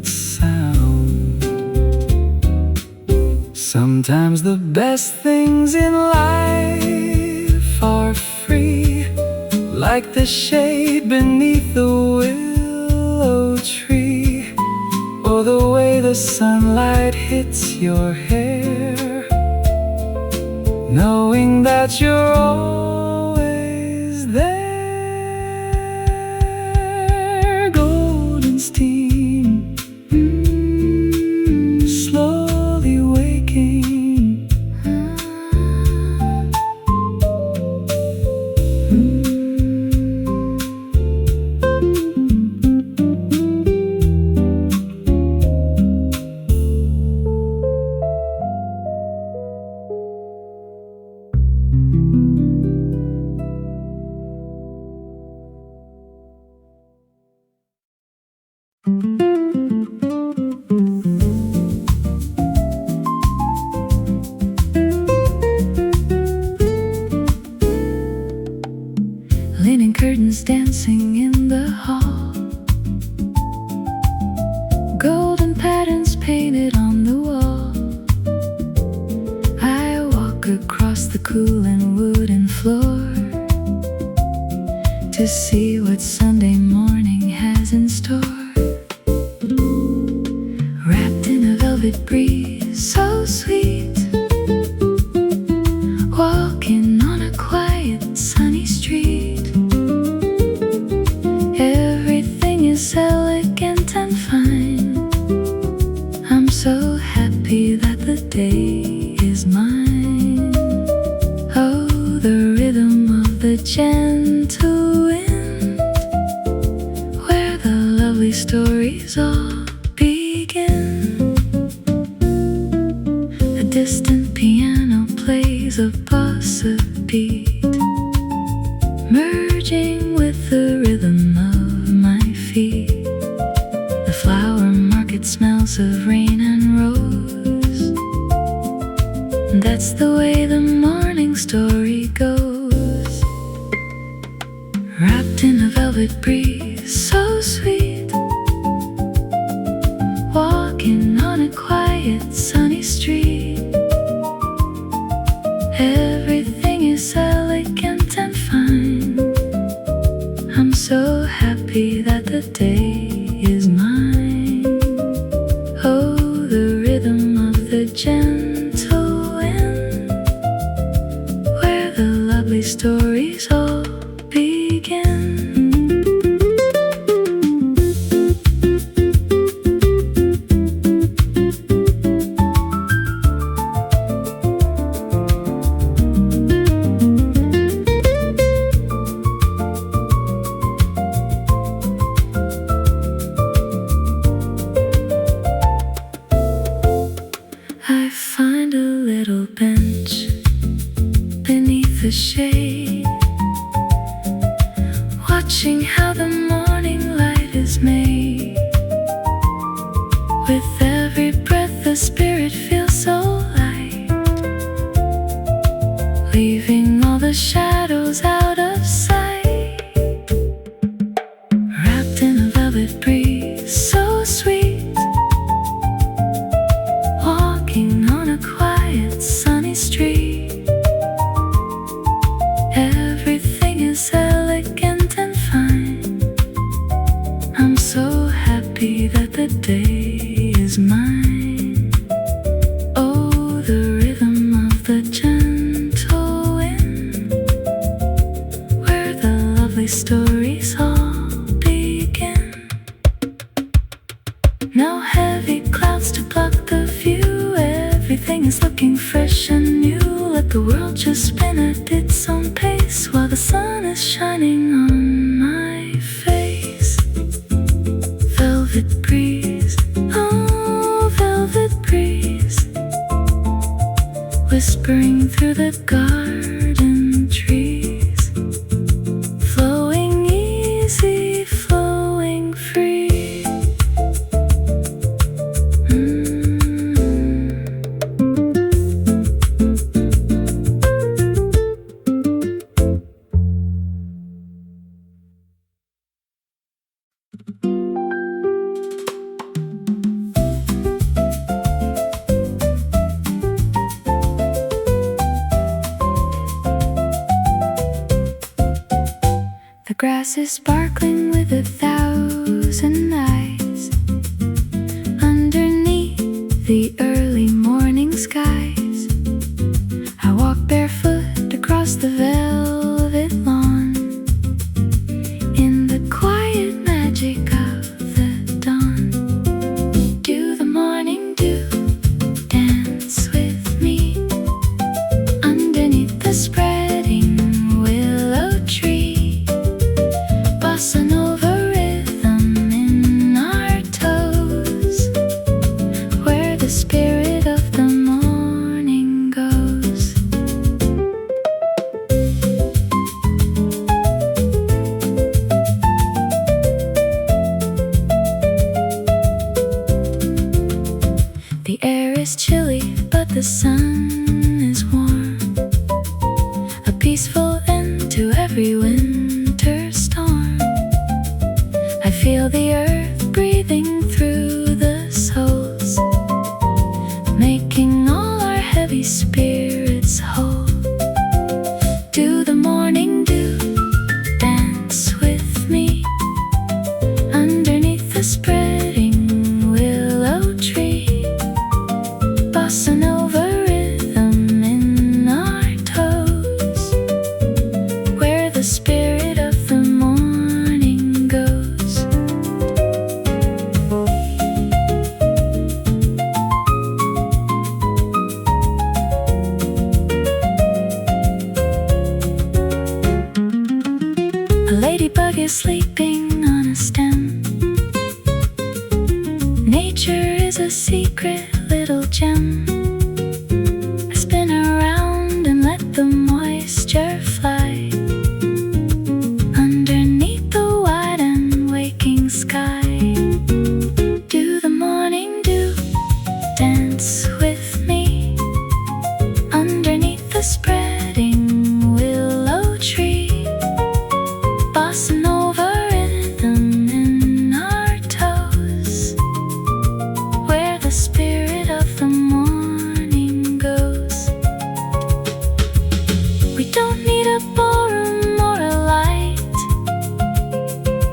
sound. Sometimes the best things in life are free, like the shade beneath the willow tree, or the way the sunlight hits your hair, knowing that you're always there. Golden steam, slowly waking. cool and wooden floor to see what Sunday morning has in store. Wrapped in a velvet breeze so sweet, walking on a quiet sunny street. Everything is elegant and fine. I'm so happy that the day is mine. Oh, the rhythm of the gentle wind, where the lovely stories all begin. A distant piano plays a bossa beat, merging with the rhythm of my feet. The flower market smells of rain and rose. That's the way the morning story goes. Wrapped in a velvet breeze so sweet, walking on a quiet sunny street. Everything is elegant and fine. I'm so happy that the day is mine. Oh, the rhythm of the gentle wind, where the lovely stories all begin. I find a little bench beneath the shade, watching how the morning light is made. With every breath the spirit feels so light, leaving all the shadows out of sight. Wrapped in a velvet breeze so sweet, walking on a quiet sunny street. Everything is elegant and fine. I'm so happy that the day is mine. Oh, the rhythm of the gentle wind, where the lovely stories all begin. No heavy clouds to block the view. Everything is looking fresh and new. Let the world just spin at its own pace while the sun is shining on my face. Velvet breeze, oh velvet breeze, whispering through the garden trees, flowing easy, flowing free. The grass is sparkling with 1,000 eyes underneath the early morning skies. I walk barefoot across the velvet lawn in the quiet magic of the dawn. Do the morning dew dance with me underneath the spreading willow tree? Bossa Nova rhythm in our toes, where the spirit of the morning goes. The air is chilly, but the sun is warm, a peaceful end to every winter storm. I feel the earth breathing through the soles, making all our heavy spirits whole. dance with me underneath the spreading willow tree. Bossa Nova rhythm in our toes, where the spirit of the morning goes. We don't need a ballroom or a light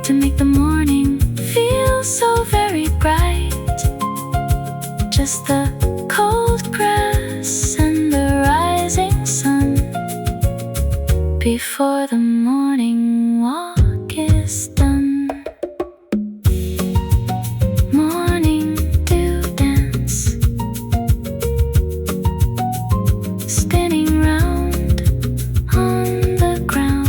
to make the morning feel so very bright. Just the cold grass and the rising sun before the morning walk is done. Morning dew dance, spinning round on the ground.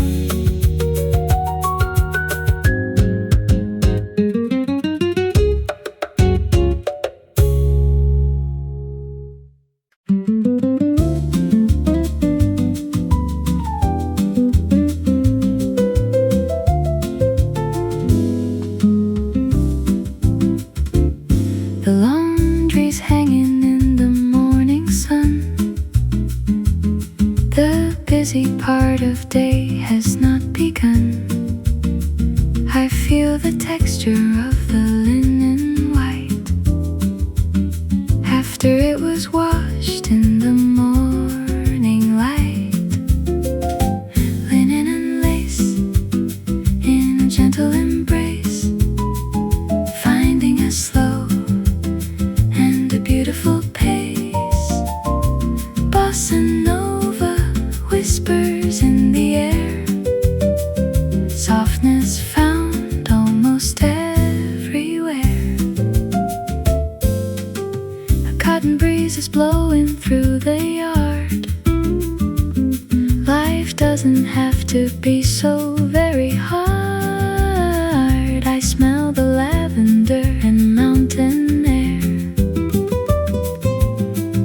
The laundry's hanging in the morning sun. The busy part of day has not begun. I feel the texture of the linen white after it was washed in the morning light. Linen and lace in a gentle embrace, finding a slow and a beautiful pace. Bossa Nova whispers in the air, softness found almost everywhere. A cotton breeze is blowing through the yard. Life doesn't have to be so very hard. I smell the lavender and mountain air,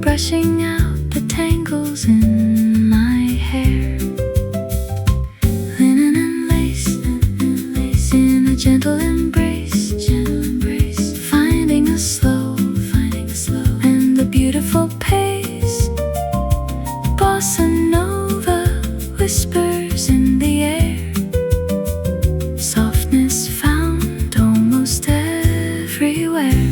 brushing out the tangles in my hair. Linen and lace in a gentle embrace, finding a slow and a beautiful pace. Bossa Nova whispers in the air, softness found almost everywhere.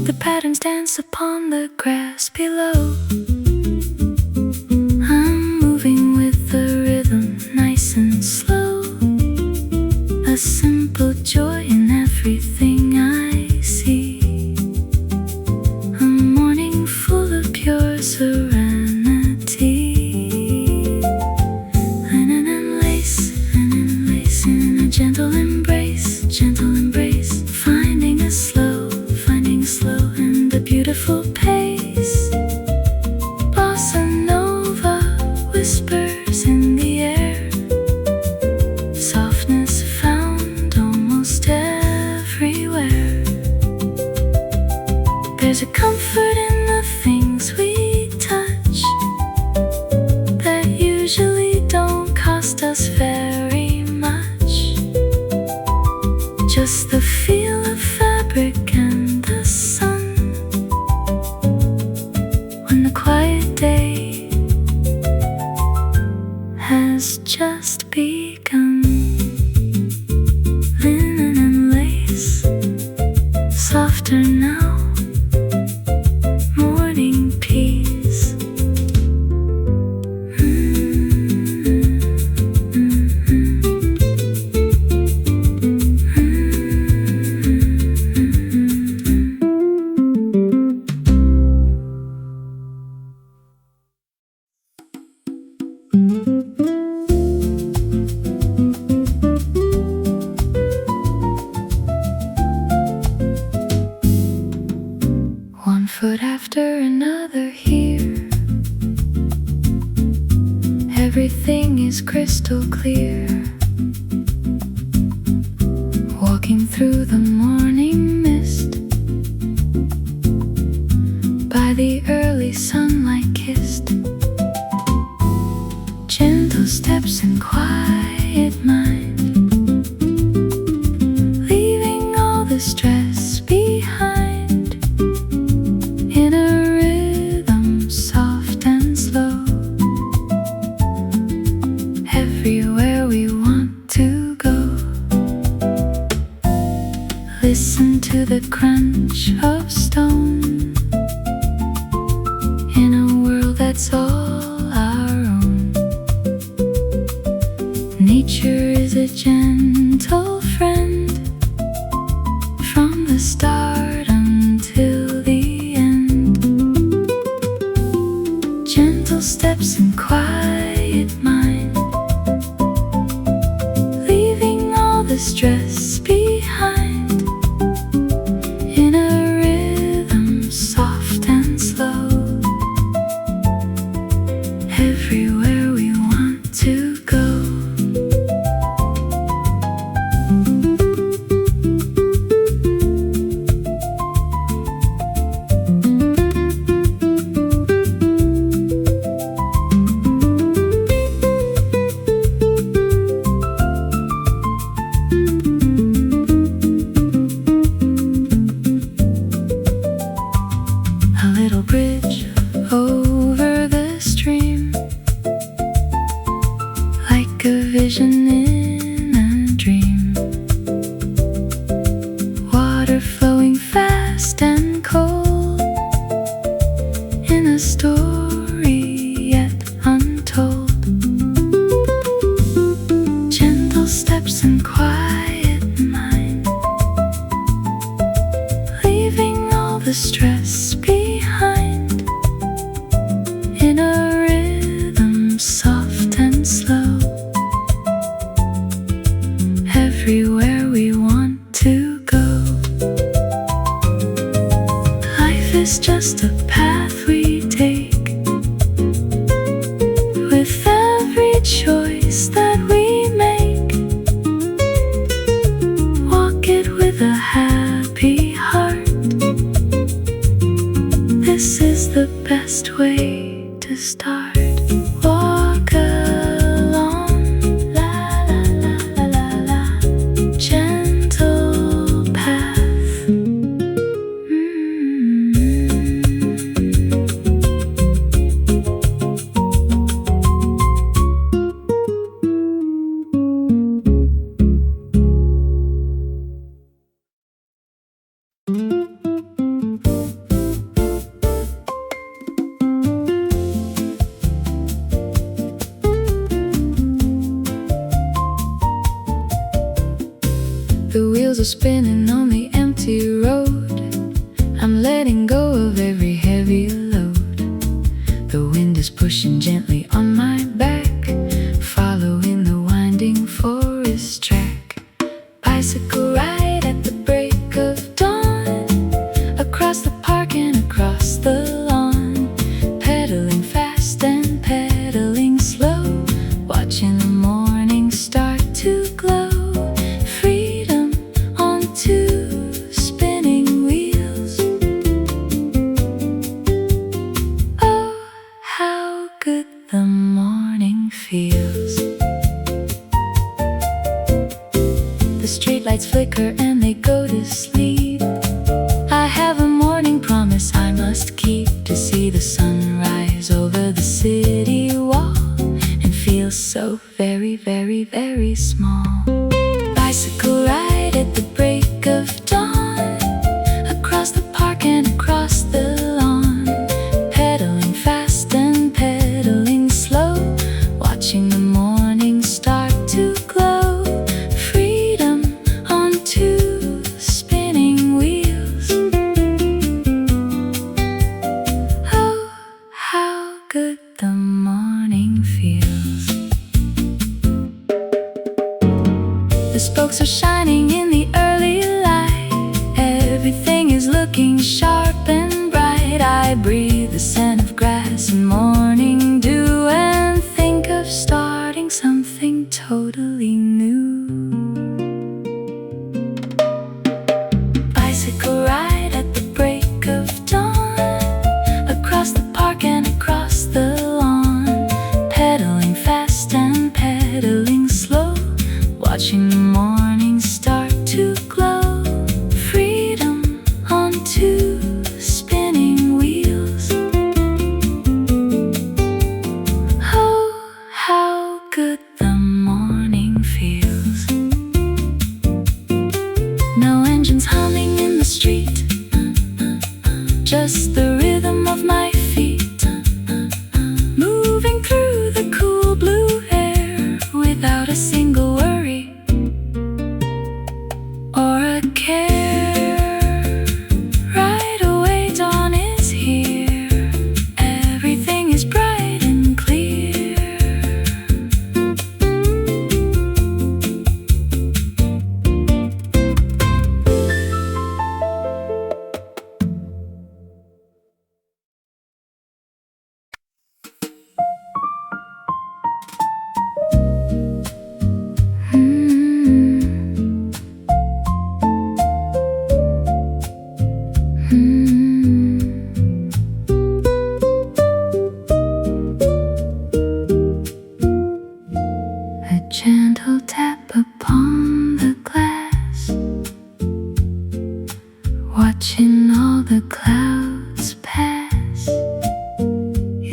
The patterns dance upon the grass below. I'm moving with the rhythm, nice and slow. A simple joy in everything I see. A morning full of pure serenity. Linen and lace in a gentle embrace, finding a slow and a beautiful pace. Bossa Nova whispers in the air, softness found almost everywhere. There's a comfort in the things we touch that usually don't cost us very much. Just the feel of fabric and the sun when the quiet day has just begun. Linen and lace, softer now, morning peace. One foot after another here, everything is crystal clear. Walking through the morning mist, by the early sunlight gentle steps and quiet mind, leaving all the stress behind, in a rhythm soft and slow, everywhere we want to go. A little bridge over the stream, like a vision in a dream. Water flowing fast and cold, in a story yet untold. Gentle steps and quiet mind, leaving all the stress behind, in a rhythm soft and slow, everywhere we want to go. Life is just a path we take, with every choice that we make. Walk it with a happy heart. This is the best way to start. Walk along, la la la la la la, gentle path. The wheels are spinning on the empty road. I'm letting go of every heavy load. The wind is pushing gently on my back, following the winding forest track. Bicycle ride at the break of dawn, across the park and across the lawn. Pedaling fast and pedaling slow, watching the morning start to glow. Freedom onto spinning wheels. Oh, how good the morning feels. The streetlights flicker and they go to sleep. I have a morning promise I must keep, to see the sunrise over the city wall and feel so very, very, very small. Bicycle ride at the break of dawn, across the park and across the lawn. Pedaling fast and pedaling slow, watching the morning start to glow. Freedom onto spinning wheels. Oh, how good the morning feels. The spokes are shining in the early light. Everything is looking sharp and bright. I breathe the scent of grass and morning dew, and think of starting something totally new. Bicycle ride at the break of dawn, across the park and across the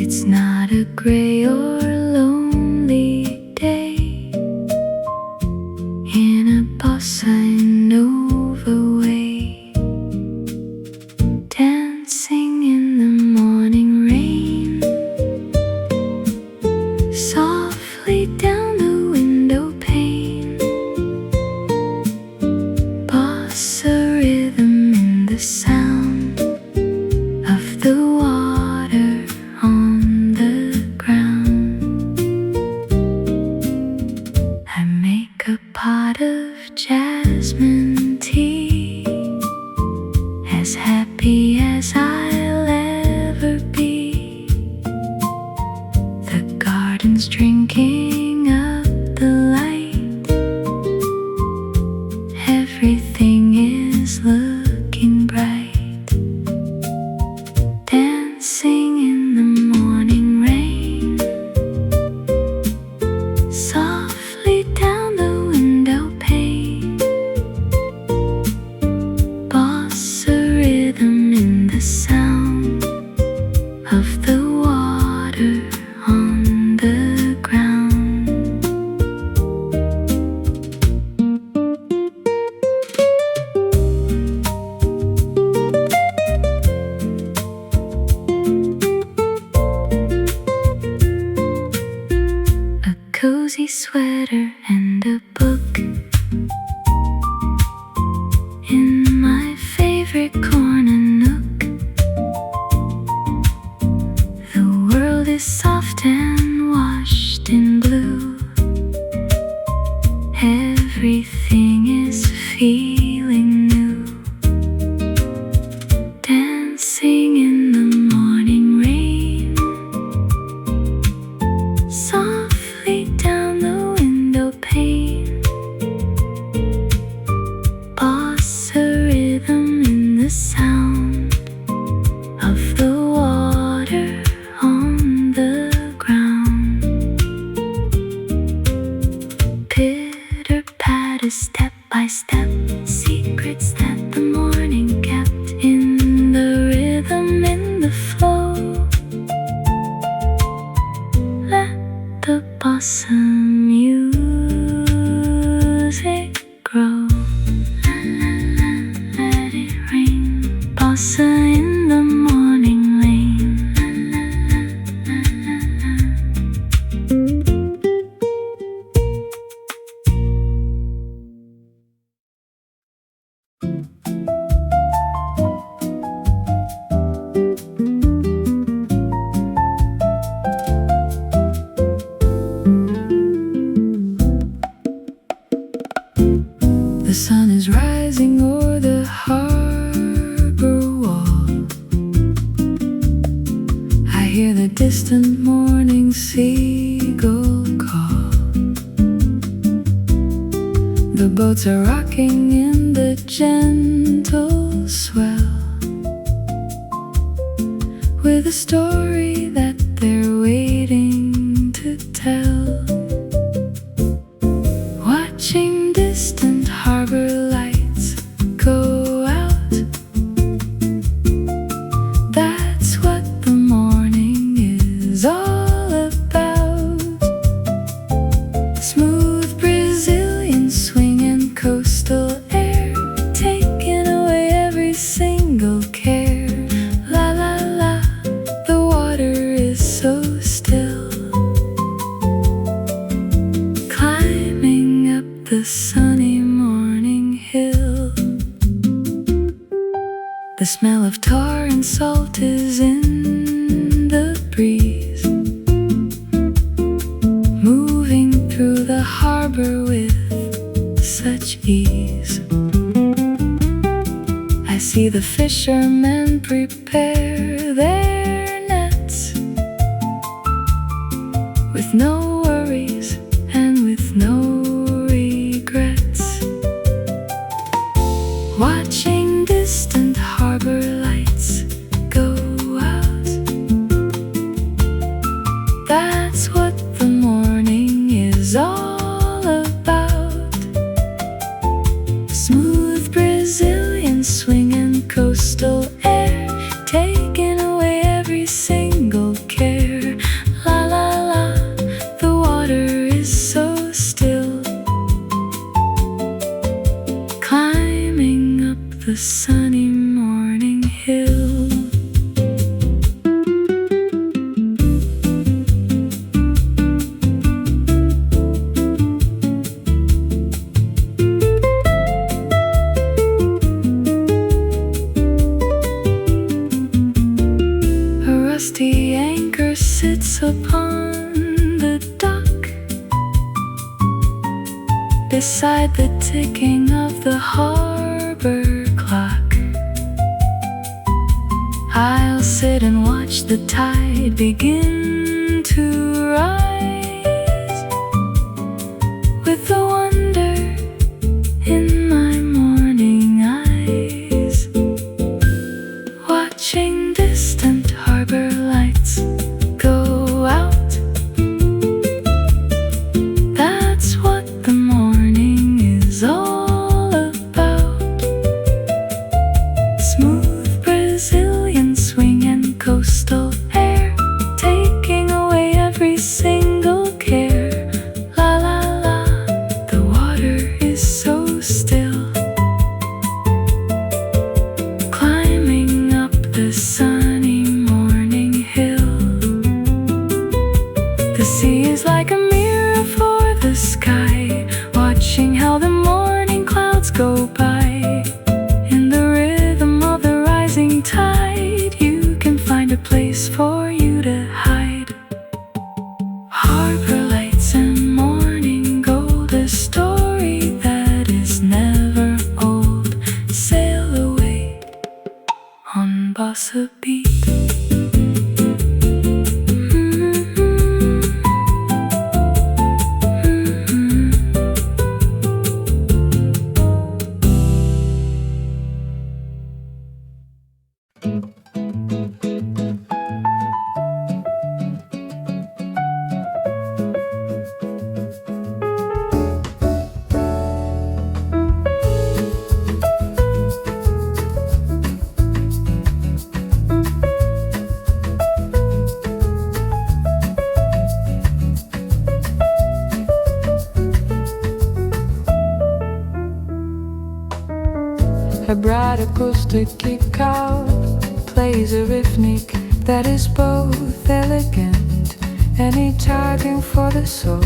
It's not a gray or lonely day in a bossa nova way, dancing in the morning rain, softly down the window pane. Bossa rhythm in the sound of the water on the ground. I make a pot of jasmine tea, as happy as I'll ever be. The garden's drinking up the light, everything is looking bright. Dancing in the morning rain, softly down the window pane. Bossa rhythm in the sound of the water on the ground. A cozy sweater and a book in my favorite corner nook. The world is soft and washed in blue. Everything is feeling new. Dancing in the morning rain, softly down the window pane. Bossa rhythm in the sound of the water on the ground. Pitter patter, step by step, secrets that the morning kept in the rhythm, in the flow. Let the bossa music grow. La la la, let it rain. Bossa in the morning lane. La la la, la la la. The sun is rising o'er the harbor wall. I hear the distant morning seagull call. The boats are rocking in the gentle swell, with a story that they're waiting to tell. Watching distant harbor lights go out, that's what the morning is all about. Smooth Brazilian swing and coastal air, taking away every single care. La la la, the water is so still. Climbing up the sunny morning hill, the smell of tar and salt is in the breeze, moving through the harbor with such ease. I see the fishermen prepare their nets, with no worries and with no regrets. Watching distant harbor lights go out, that's what the morning is all about. Smooth Brazilian swing and coastal air, taking away every single care. walks upon the dock, beside the ticking of the harbor clock. I'll sit and watch the tide begin to rise, with the wonder in my morning eyes, watching distant harbor lights go out. That's what the morning is all about. Smooth Brazilian swing and coastal air, taking away every single care. La la la, the water is so still, climbing up the sunny morning hill. The sea is like a mirror for the sky, watching how the morning clouds go by. In the rhythm of the rising tide, you can find a place for you to hide. Harbor lights and morning gold, a story that is never old. Sail away on Bossa Beat. A bright acoustic guitar plays a rhythmic that is both elegant and intriguing for the soul.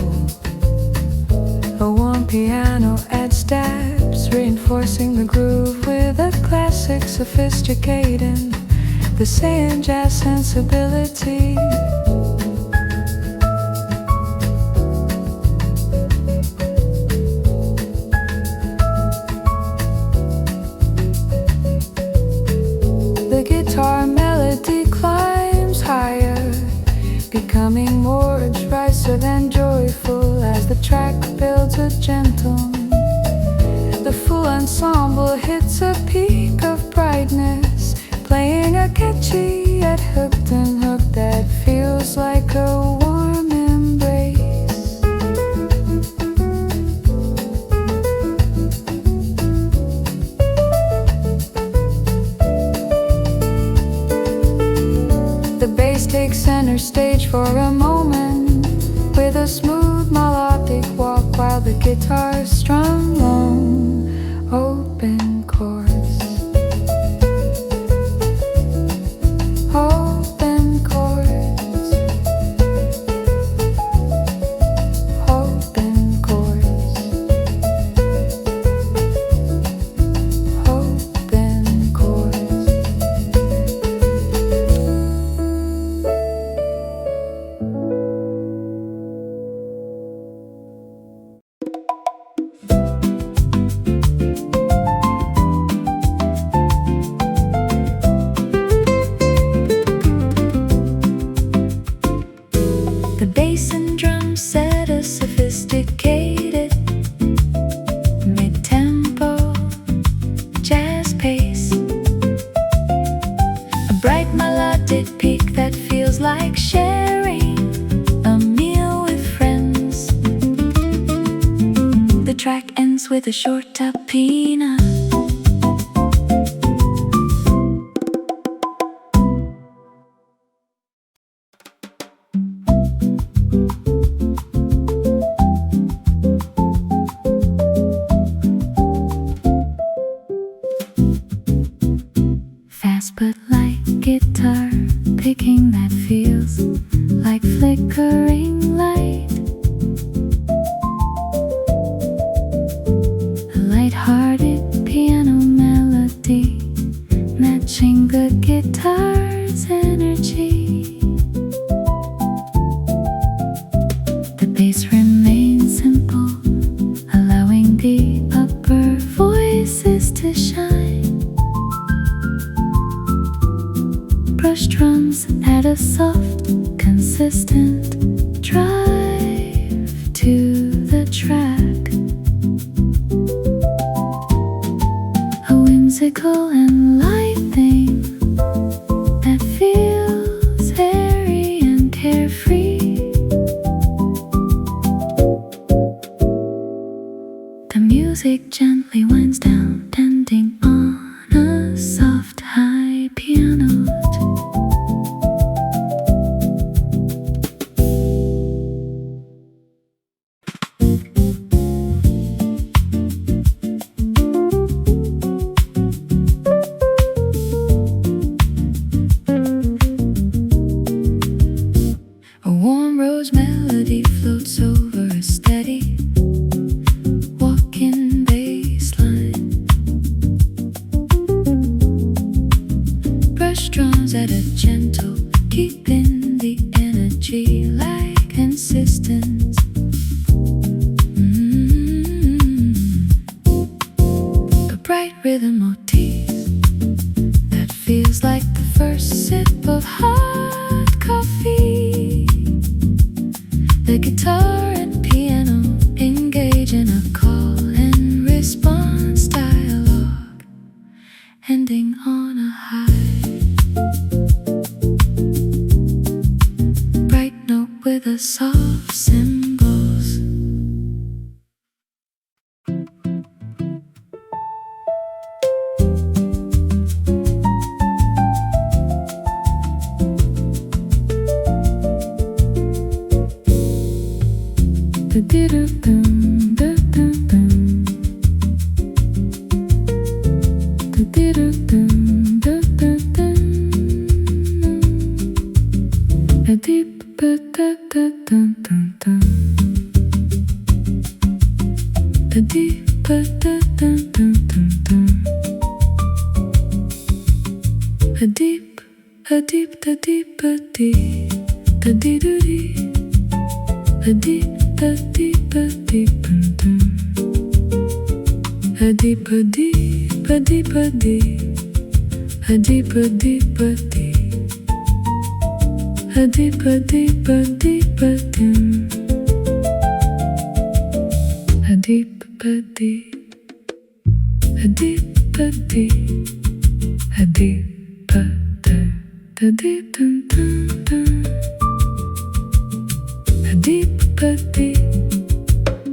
A warm piano adds depth, reinforcing the groove with a classic sophisticating the same jazz sensibility. The guitar melody climbs higher, becoming more derisive and joyful as the track builds a gentle. The full ensemble hits a peak of brightness, playing a catchy yet hooked and hook that feels like a warm embrace. The bass takes center stage for a moment, with a smooth melodic walk while the guitar strums long, open chords. Open chords. Open chords. Open chords. The bass and drum set a sophisticated mid-tempo jazz pace, a bright melodic peak that feels like sharing a meal with friends. The track ends with a short tapina. Fast but light guitar picking that feels like flickering light. A light-hearted piano melody matching the guitar's energy. distant drive to the track. A whimsical and light thing that feels airy and carefree. The music gently winds down, ending on a soft high piano note. A warm rose melody floats over a steady walking bass line. Brush drums at a gentle, keeping the energy like insistence. A bright rhythm motif that feels like the first sip of hot coffee. The guitar and piano engage in a call and response dialogue, ending on a high. Bright note with a soft cymbals.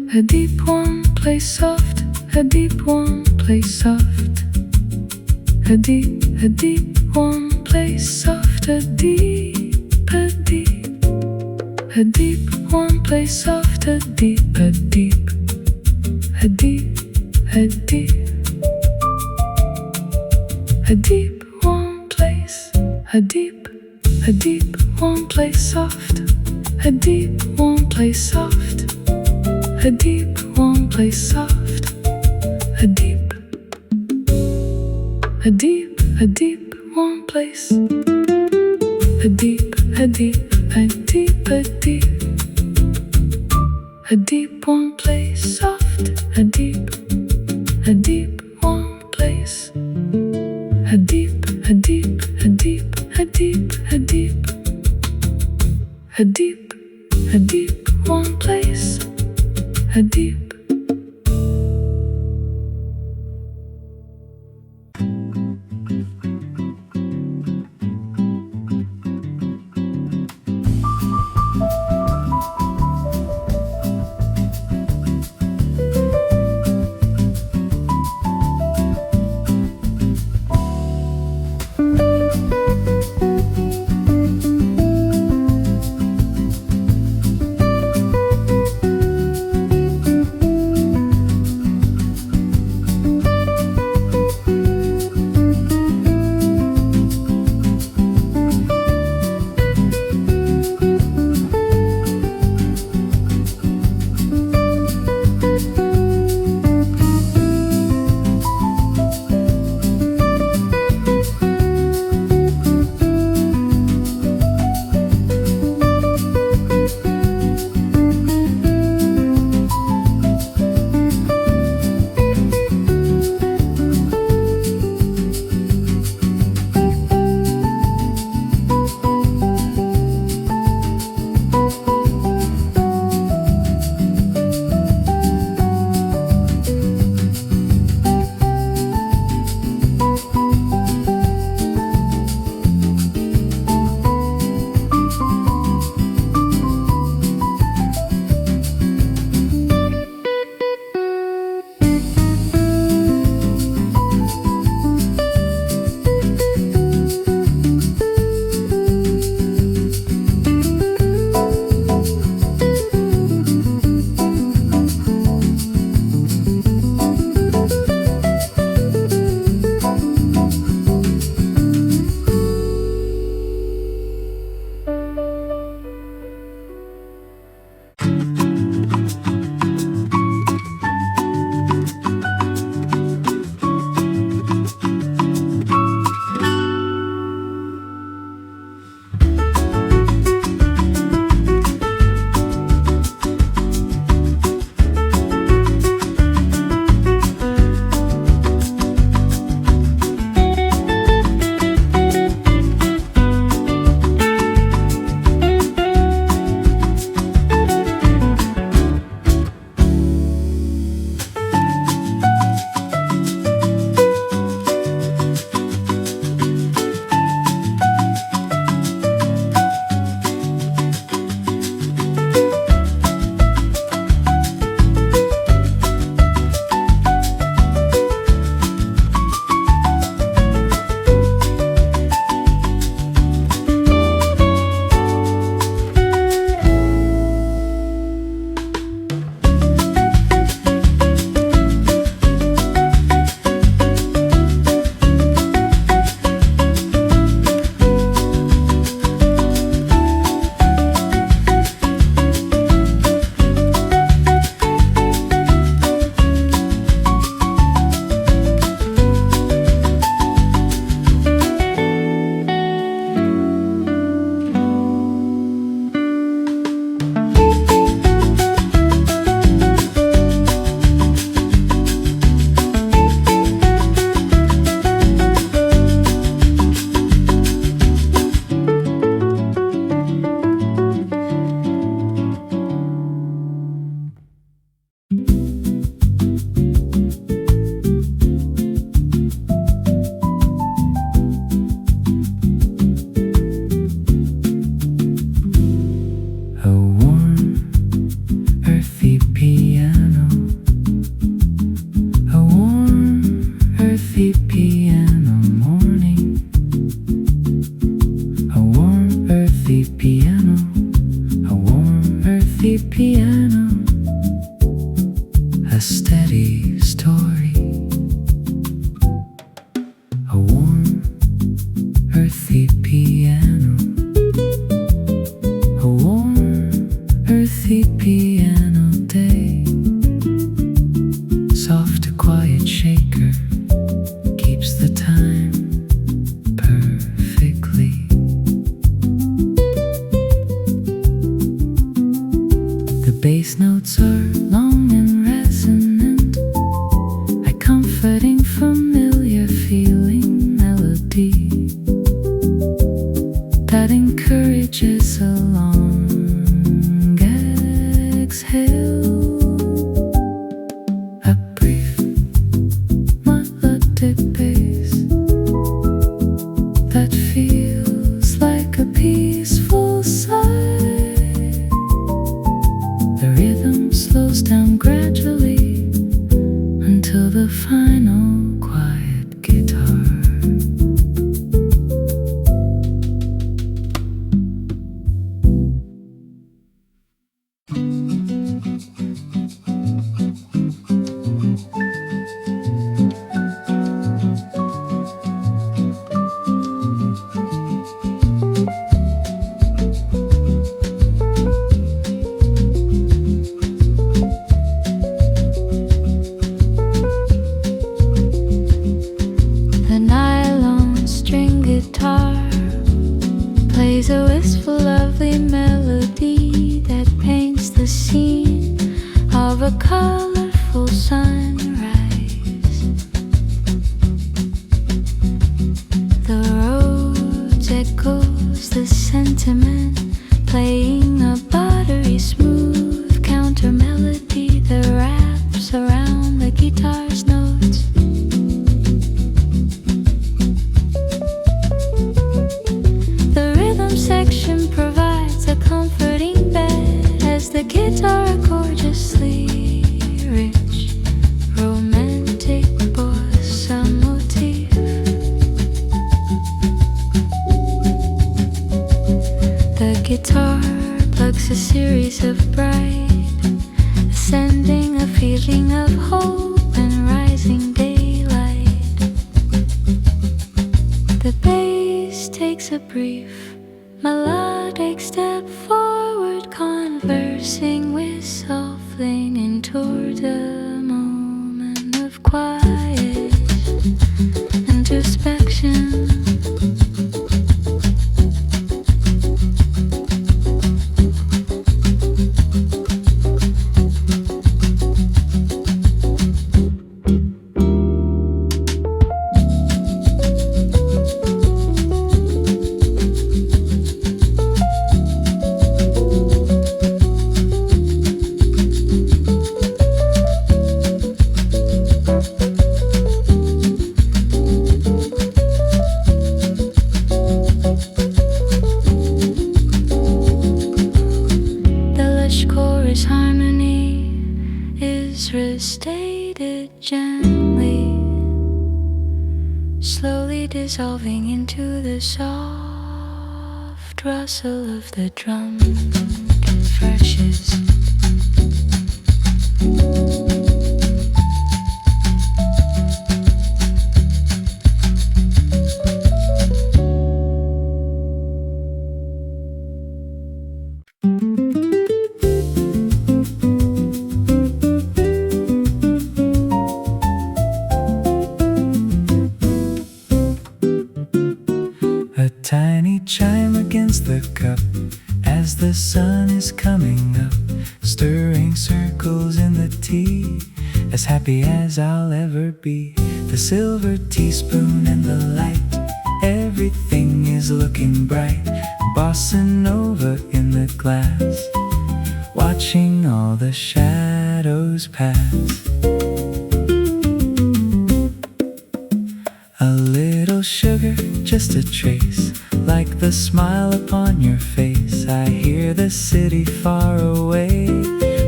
A deep one play soft, a deep one play soft. A deep one play soft, a deep one play soft, a deep one place, a deep one play soft, a deep one play soft, a deep one play soft, a deep one place, a deep one place soft, a deep one place, a deep one place, a deep. earthy piano, a steady story. A warm, earthy piano, a warm, earthy piano day. Soft, quiet shaker keeps the time perfectly. The bass notes are long and resonant, a comforting, familiar feeling melody that encourages a long exhale. A brief melodic bass that feels like a peaceful sigh. The rhythm slows down gradually until the final quiet guitar. The nylon string guitar plays a wistful, lovely melody that paints the scene of a colorful sunrise. The roads echoes the sentiment, playing a buttery smooth counter melody that wraps around the guitar's notes. The rhythm section provides a comforting bed as the guitar gorgeously rich, romantic bossa motif. The guitar plugs a series of bright, sending a feeling of hope and rising daylight. The bass takes a brief, melodic step forward, conversing with soft leaning toward a moment of quiet introspection. Harmony is restated gently, slowly dissolving into the soft rustle of the drum freshest. A tiny chime against the cup as the sun is coming up, stirring circles in the tea, as happy as I'll ever be. The silver teaspoon and the light, everything is looking bright. Bossa Nova in the glass, watching all the shadows pass. A little sugar, just a trace, like the smile upon your face. I hear the city far away,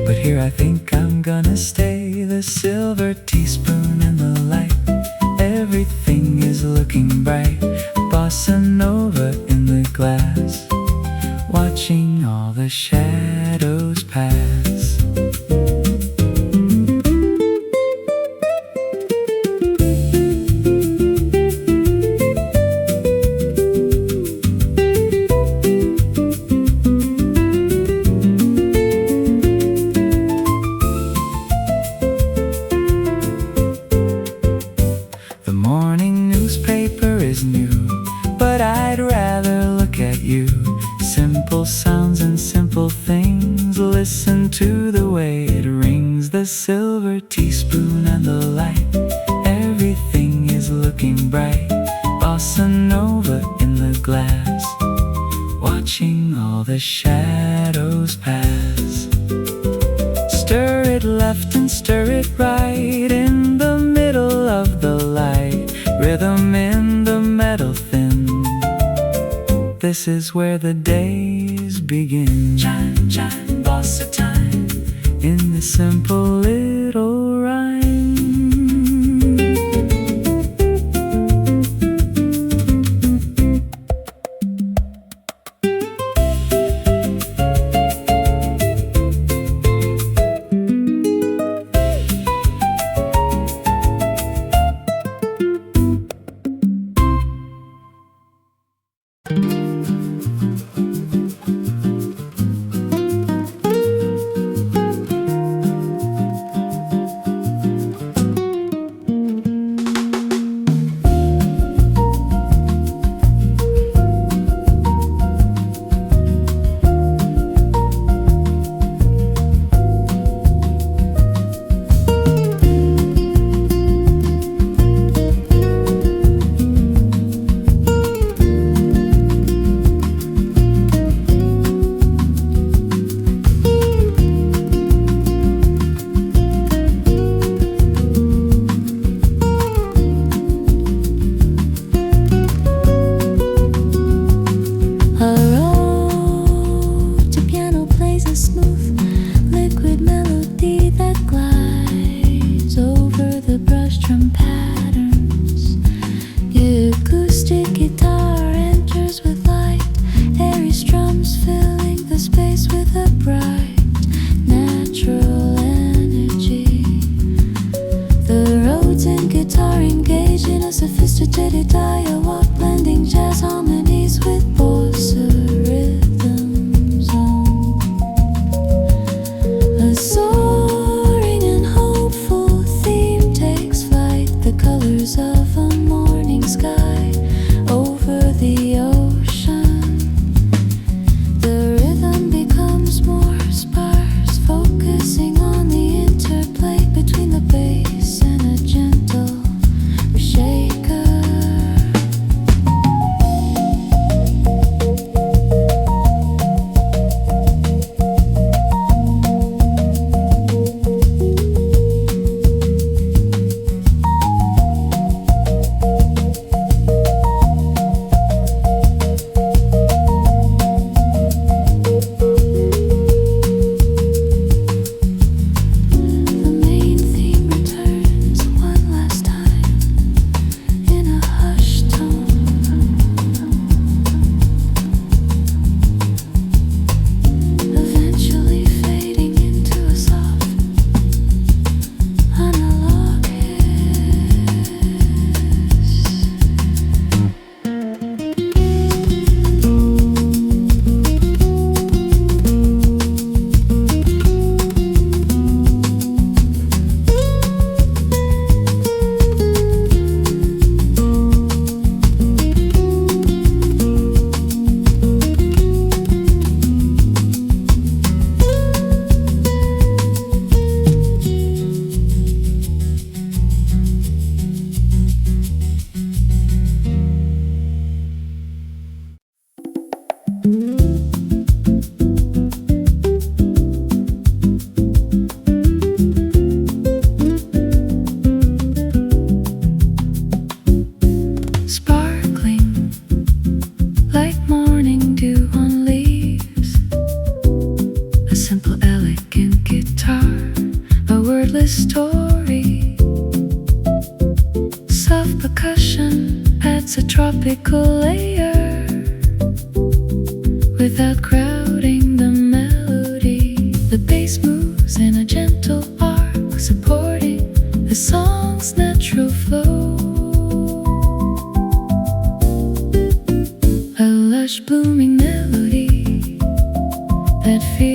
but here I think I'm gonna stay. The silver teaspoon and the light, everything is looking bright. Bossa Nova in the glass, watching watching all the shadows pass. The morning newspaper is new, but I'd rather look at you. Simple sounds and simple things. Listen to the way it rings. The silver teaspoon and the light. Everything is looking bright. Bossa Nova in the glass. Watching all the shadows pass. Stir it left and stir it right. In the middle of the light. Rhythm in the metal thin. This is where the days begin. Chime, chime, bossa time. In the simple little rhyme. Sophisticated dialogue, blending jazz harmonies with bossa rhythms. A soaring and hopeful theme takes flight. The colors of a morning sky over the ocean. The rhythm becomes more sparse, focusing on the interplay between the bass and a gentle shaker.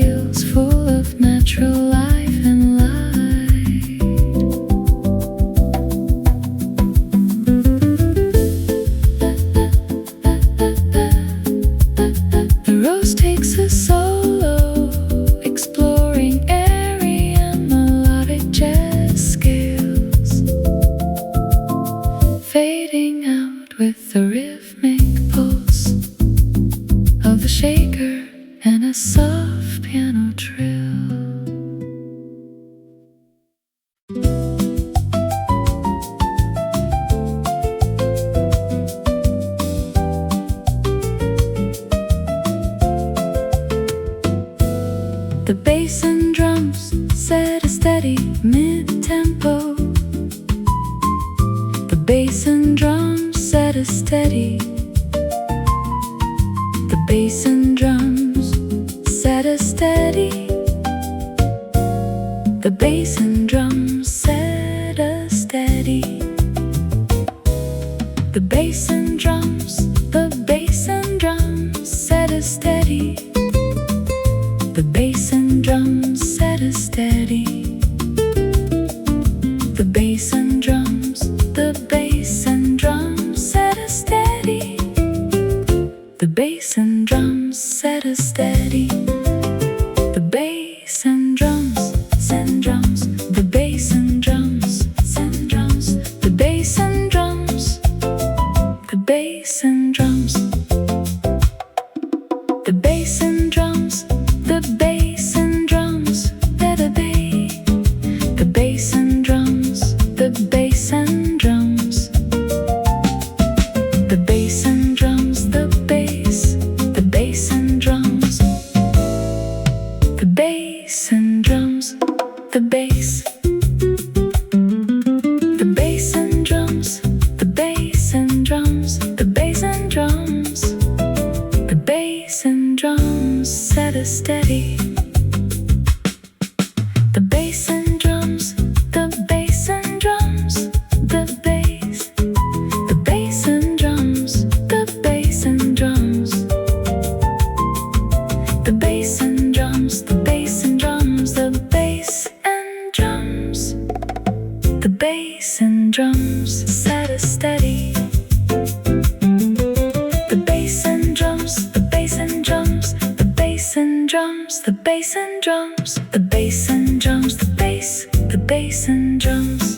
feels full of natural life and light. The rose takes a solo, exploring airy and melodic jazz scales, fading out with the rhythmic pulse of the shaker and a soft piano trill. The bass and drums set a steady mid-tempo. The bass and drums set a steady. The bass and drums set a steady. The bass and drums set a steady. The bass and drums, the bass and drums set a steady. The bass and drums set a steady. The bass and drums, the bass and drums set a steady. The bass and drums set a steady. The bass and drums, send drums. The bass and drums, send drums. The bass and drums. The bass and drums. The bass and drums. The bass and drums. The bass. The bass and drums. The bass and drums. The bass and drums. The bass. The bass and drums. The bass and drums. The bass. The bass and drums. The bass and drums. The bass and drums. The bass and drums set a steady. The bass and drums. The bass and drums. The bass. The bass and drums. The bass and drums. The bass and drums. The bass and drums. The bass and drums. The bass and drums set a steady. The bass and drums. The bass and drums. The bass and drums. The bass and drums. The bass and drums. The bass. The bass and drums.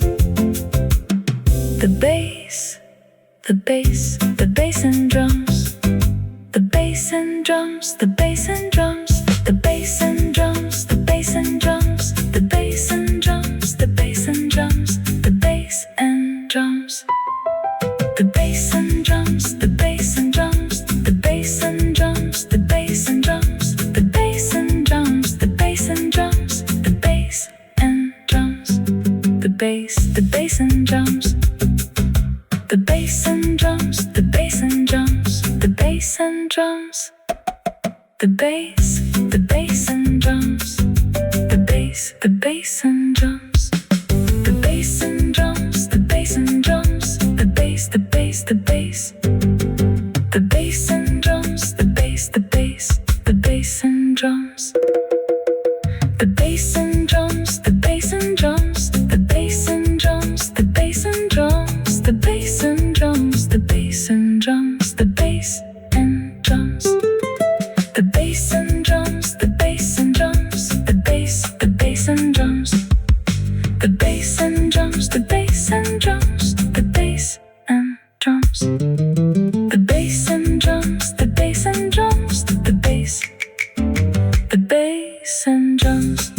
The bass. The bass. The bass and drums. The bass and drums. The bass and drums. The bass and drums. The bass and drums. The bass and drums. The bass and drums. The bass and drums. The bass and drums. The bass and drums. The bass and drums. The bass and drums. The bass and drums. The bass and drums. The bass and drums. The bass. The bass and drums. The bass and drums. The bass and drums. The bass and drums. The bass. The bass and drums. The bass. The bass and drums. The bass and drums. The bass and drums. The bass. The bass. The bass. The bass and drums. The bass. The bass. The bass and drums. The bass and drums. The bass and drums. The bass and drums. The bass and drums. The bass and drums. The bass and drums. The bass and drums. The bass and drums. The bass and drums. The bass. The bass and drums. The bass and drums. The bass and drums. The bass and drums. The bass and drums. The bass and drums. The bass. The bass and drums.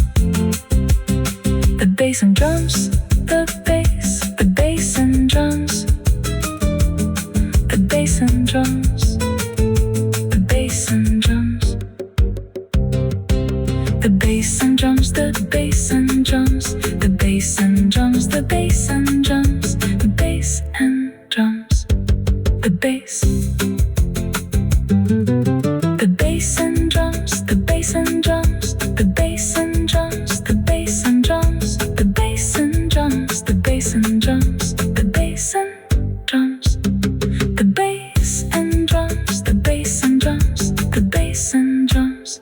The bass and drums. The bass. The bass and drums. The bass and drums. The bass and drums. The bass and drums. The bass and drums. The bass and drums. The bass and drums. The bass and drums. The bass. The bass and drums. The bass and drums. The bass and drums. The bass and drums. The bass and drums. The bass and drums. The bass and drums. The bass and drums. The bass and drums. The bass and drums.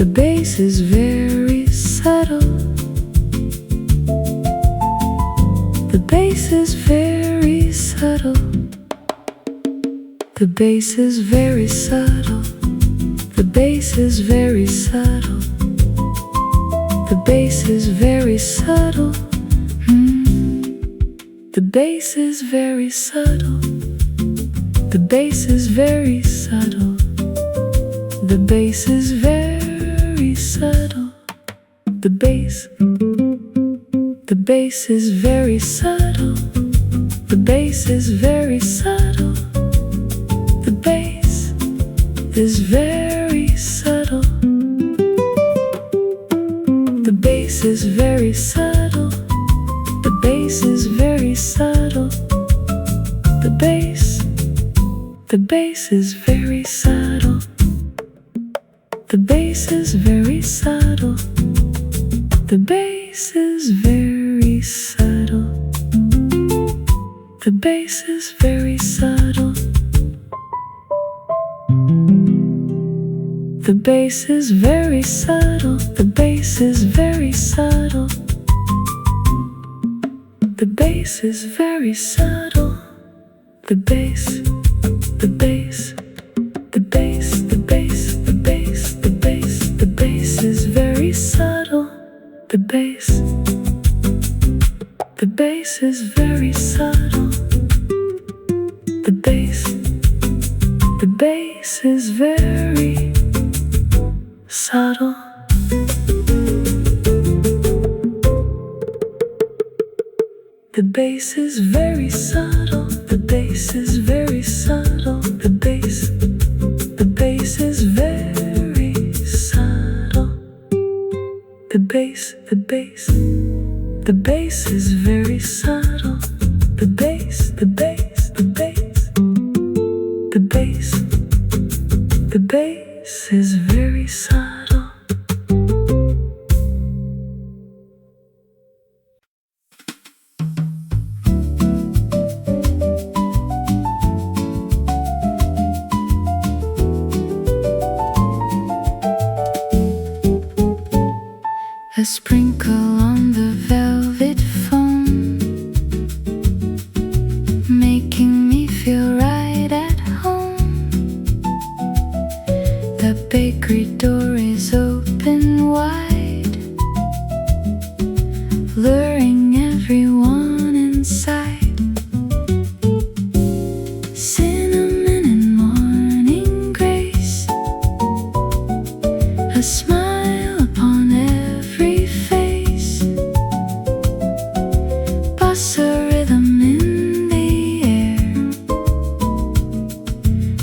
The bass is very subtle. The bass is very subtle. The bass is very subtle. The bass is very subtle. The bass is very subtle. The bass is very subtle. The bass is very subtle. The bass is very subtle. The bass. The bass is very subtle. The bass is very subtle. The bass is very subtle. The bass is very subtle. The bass is very subtle. The bass. The bass is very subtle. The bass is very subtle. The bass is very subtle. The bass is very subtle. The bass is very subtle. The bass is very subtle. The bass is very subtle. The bass. The bass. The bass. The bass. The bass. The bass. The bass is very subtle. The bass. The bass is very subtle. The bass. The bass is very subtle. The bass is very subtle. The bass is very subtle. The bass. The bass is very subtle. The bass. The bass. The bass is very subtle. The bass. The bass. The bass. The bass. The bass is very subtle. A sprinkle on the velvet foam, making me feel right at home. The bakery door is open wide, luring everyone inside. Cinnamon and morning grace, a smile upon every face. Bossa rhythm in the air,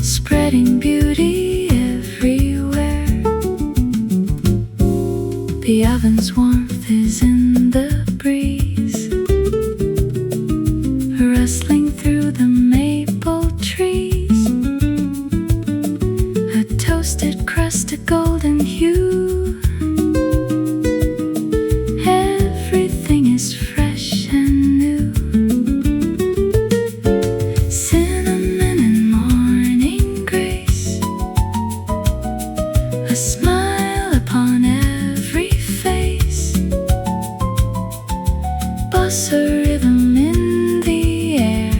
spreading beauty everywhere. The oven's warmth is in the breeze, rustling through the maple trees. A toasted crust, a golden hue. Everything is fresh and new. Cinnamon and morning grace, a smile upon every face. Bossa rhythm in the air,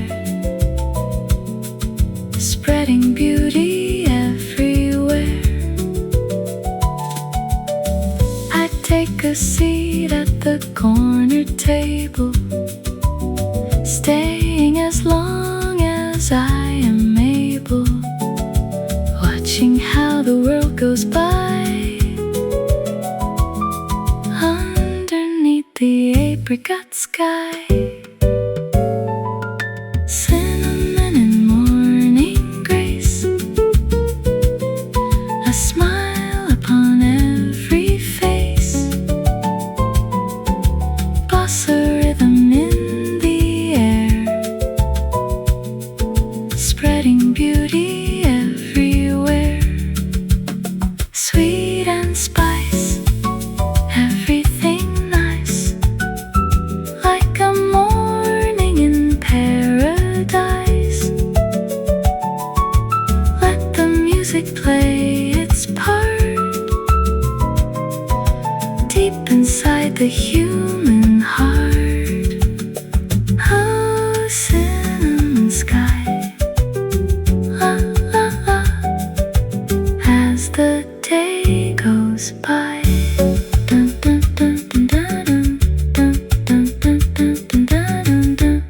spreading beauty everywhere. I take a seat at the corner table, staying as long as I am able, watching how the world goes by underneath the apricot sky. Cinnamon and morning grace, a smile upon every face. Bossa rhythm in the air, spreading beauty everywhere. Sweet and spice, everything nice, like a morning in paradise. Let the music play its part. the human heart, oh, cinnamon sky, ah, ah, ah, as the day goes by. Dun, dun, dun, dun, dun, dun, dun, dun, dun, dun, dun, dun.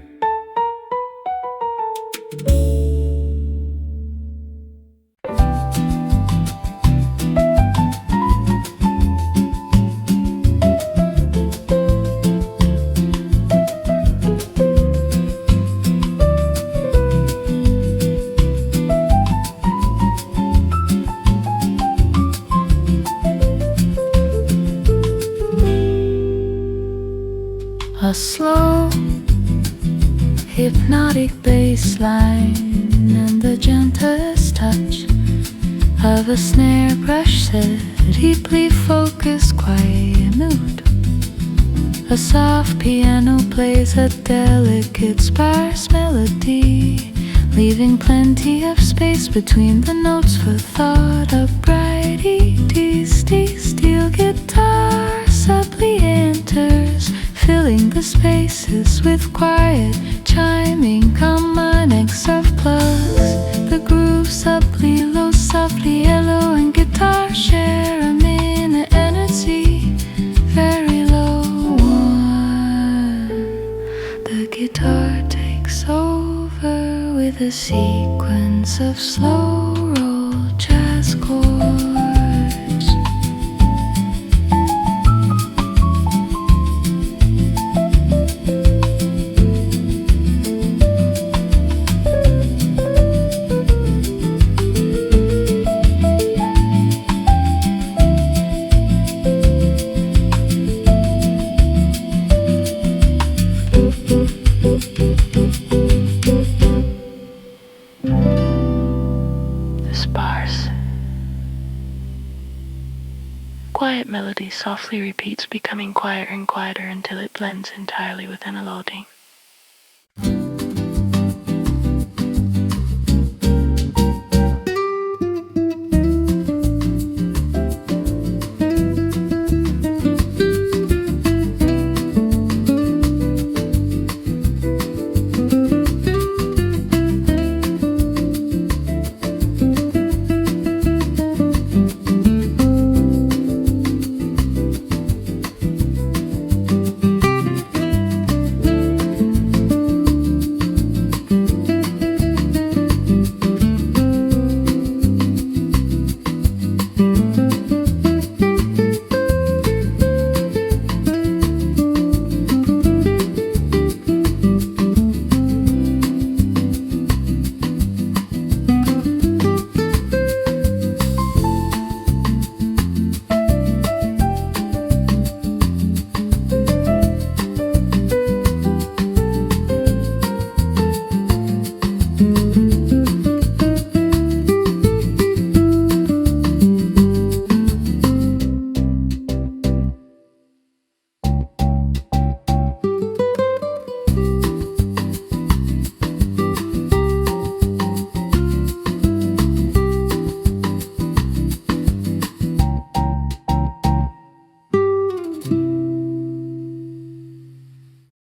A slow, hypnotic bass line and the gentlest touch of a snare brush set a deeply focused quiet mood. A soft piano plays a delicate sparse melody, leaving plenty of space between the notes for thought. A bright EDC steel guitar subtly enters, filling the spaces with quiet chiming harmonics of plugs. The groove subtly low, softly yellow, and guitar share a minute energy, very low one. The guitar takes over with a sequence of slow roll jazz chords. The sparse, quiet melody softly repeats, becoming quieter and quieter until it blends entirely with an melody.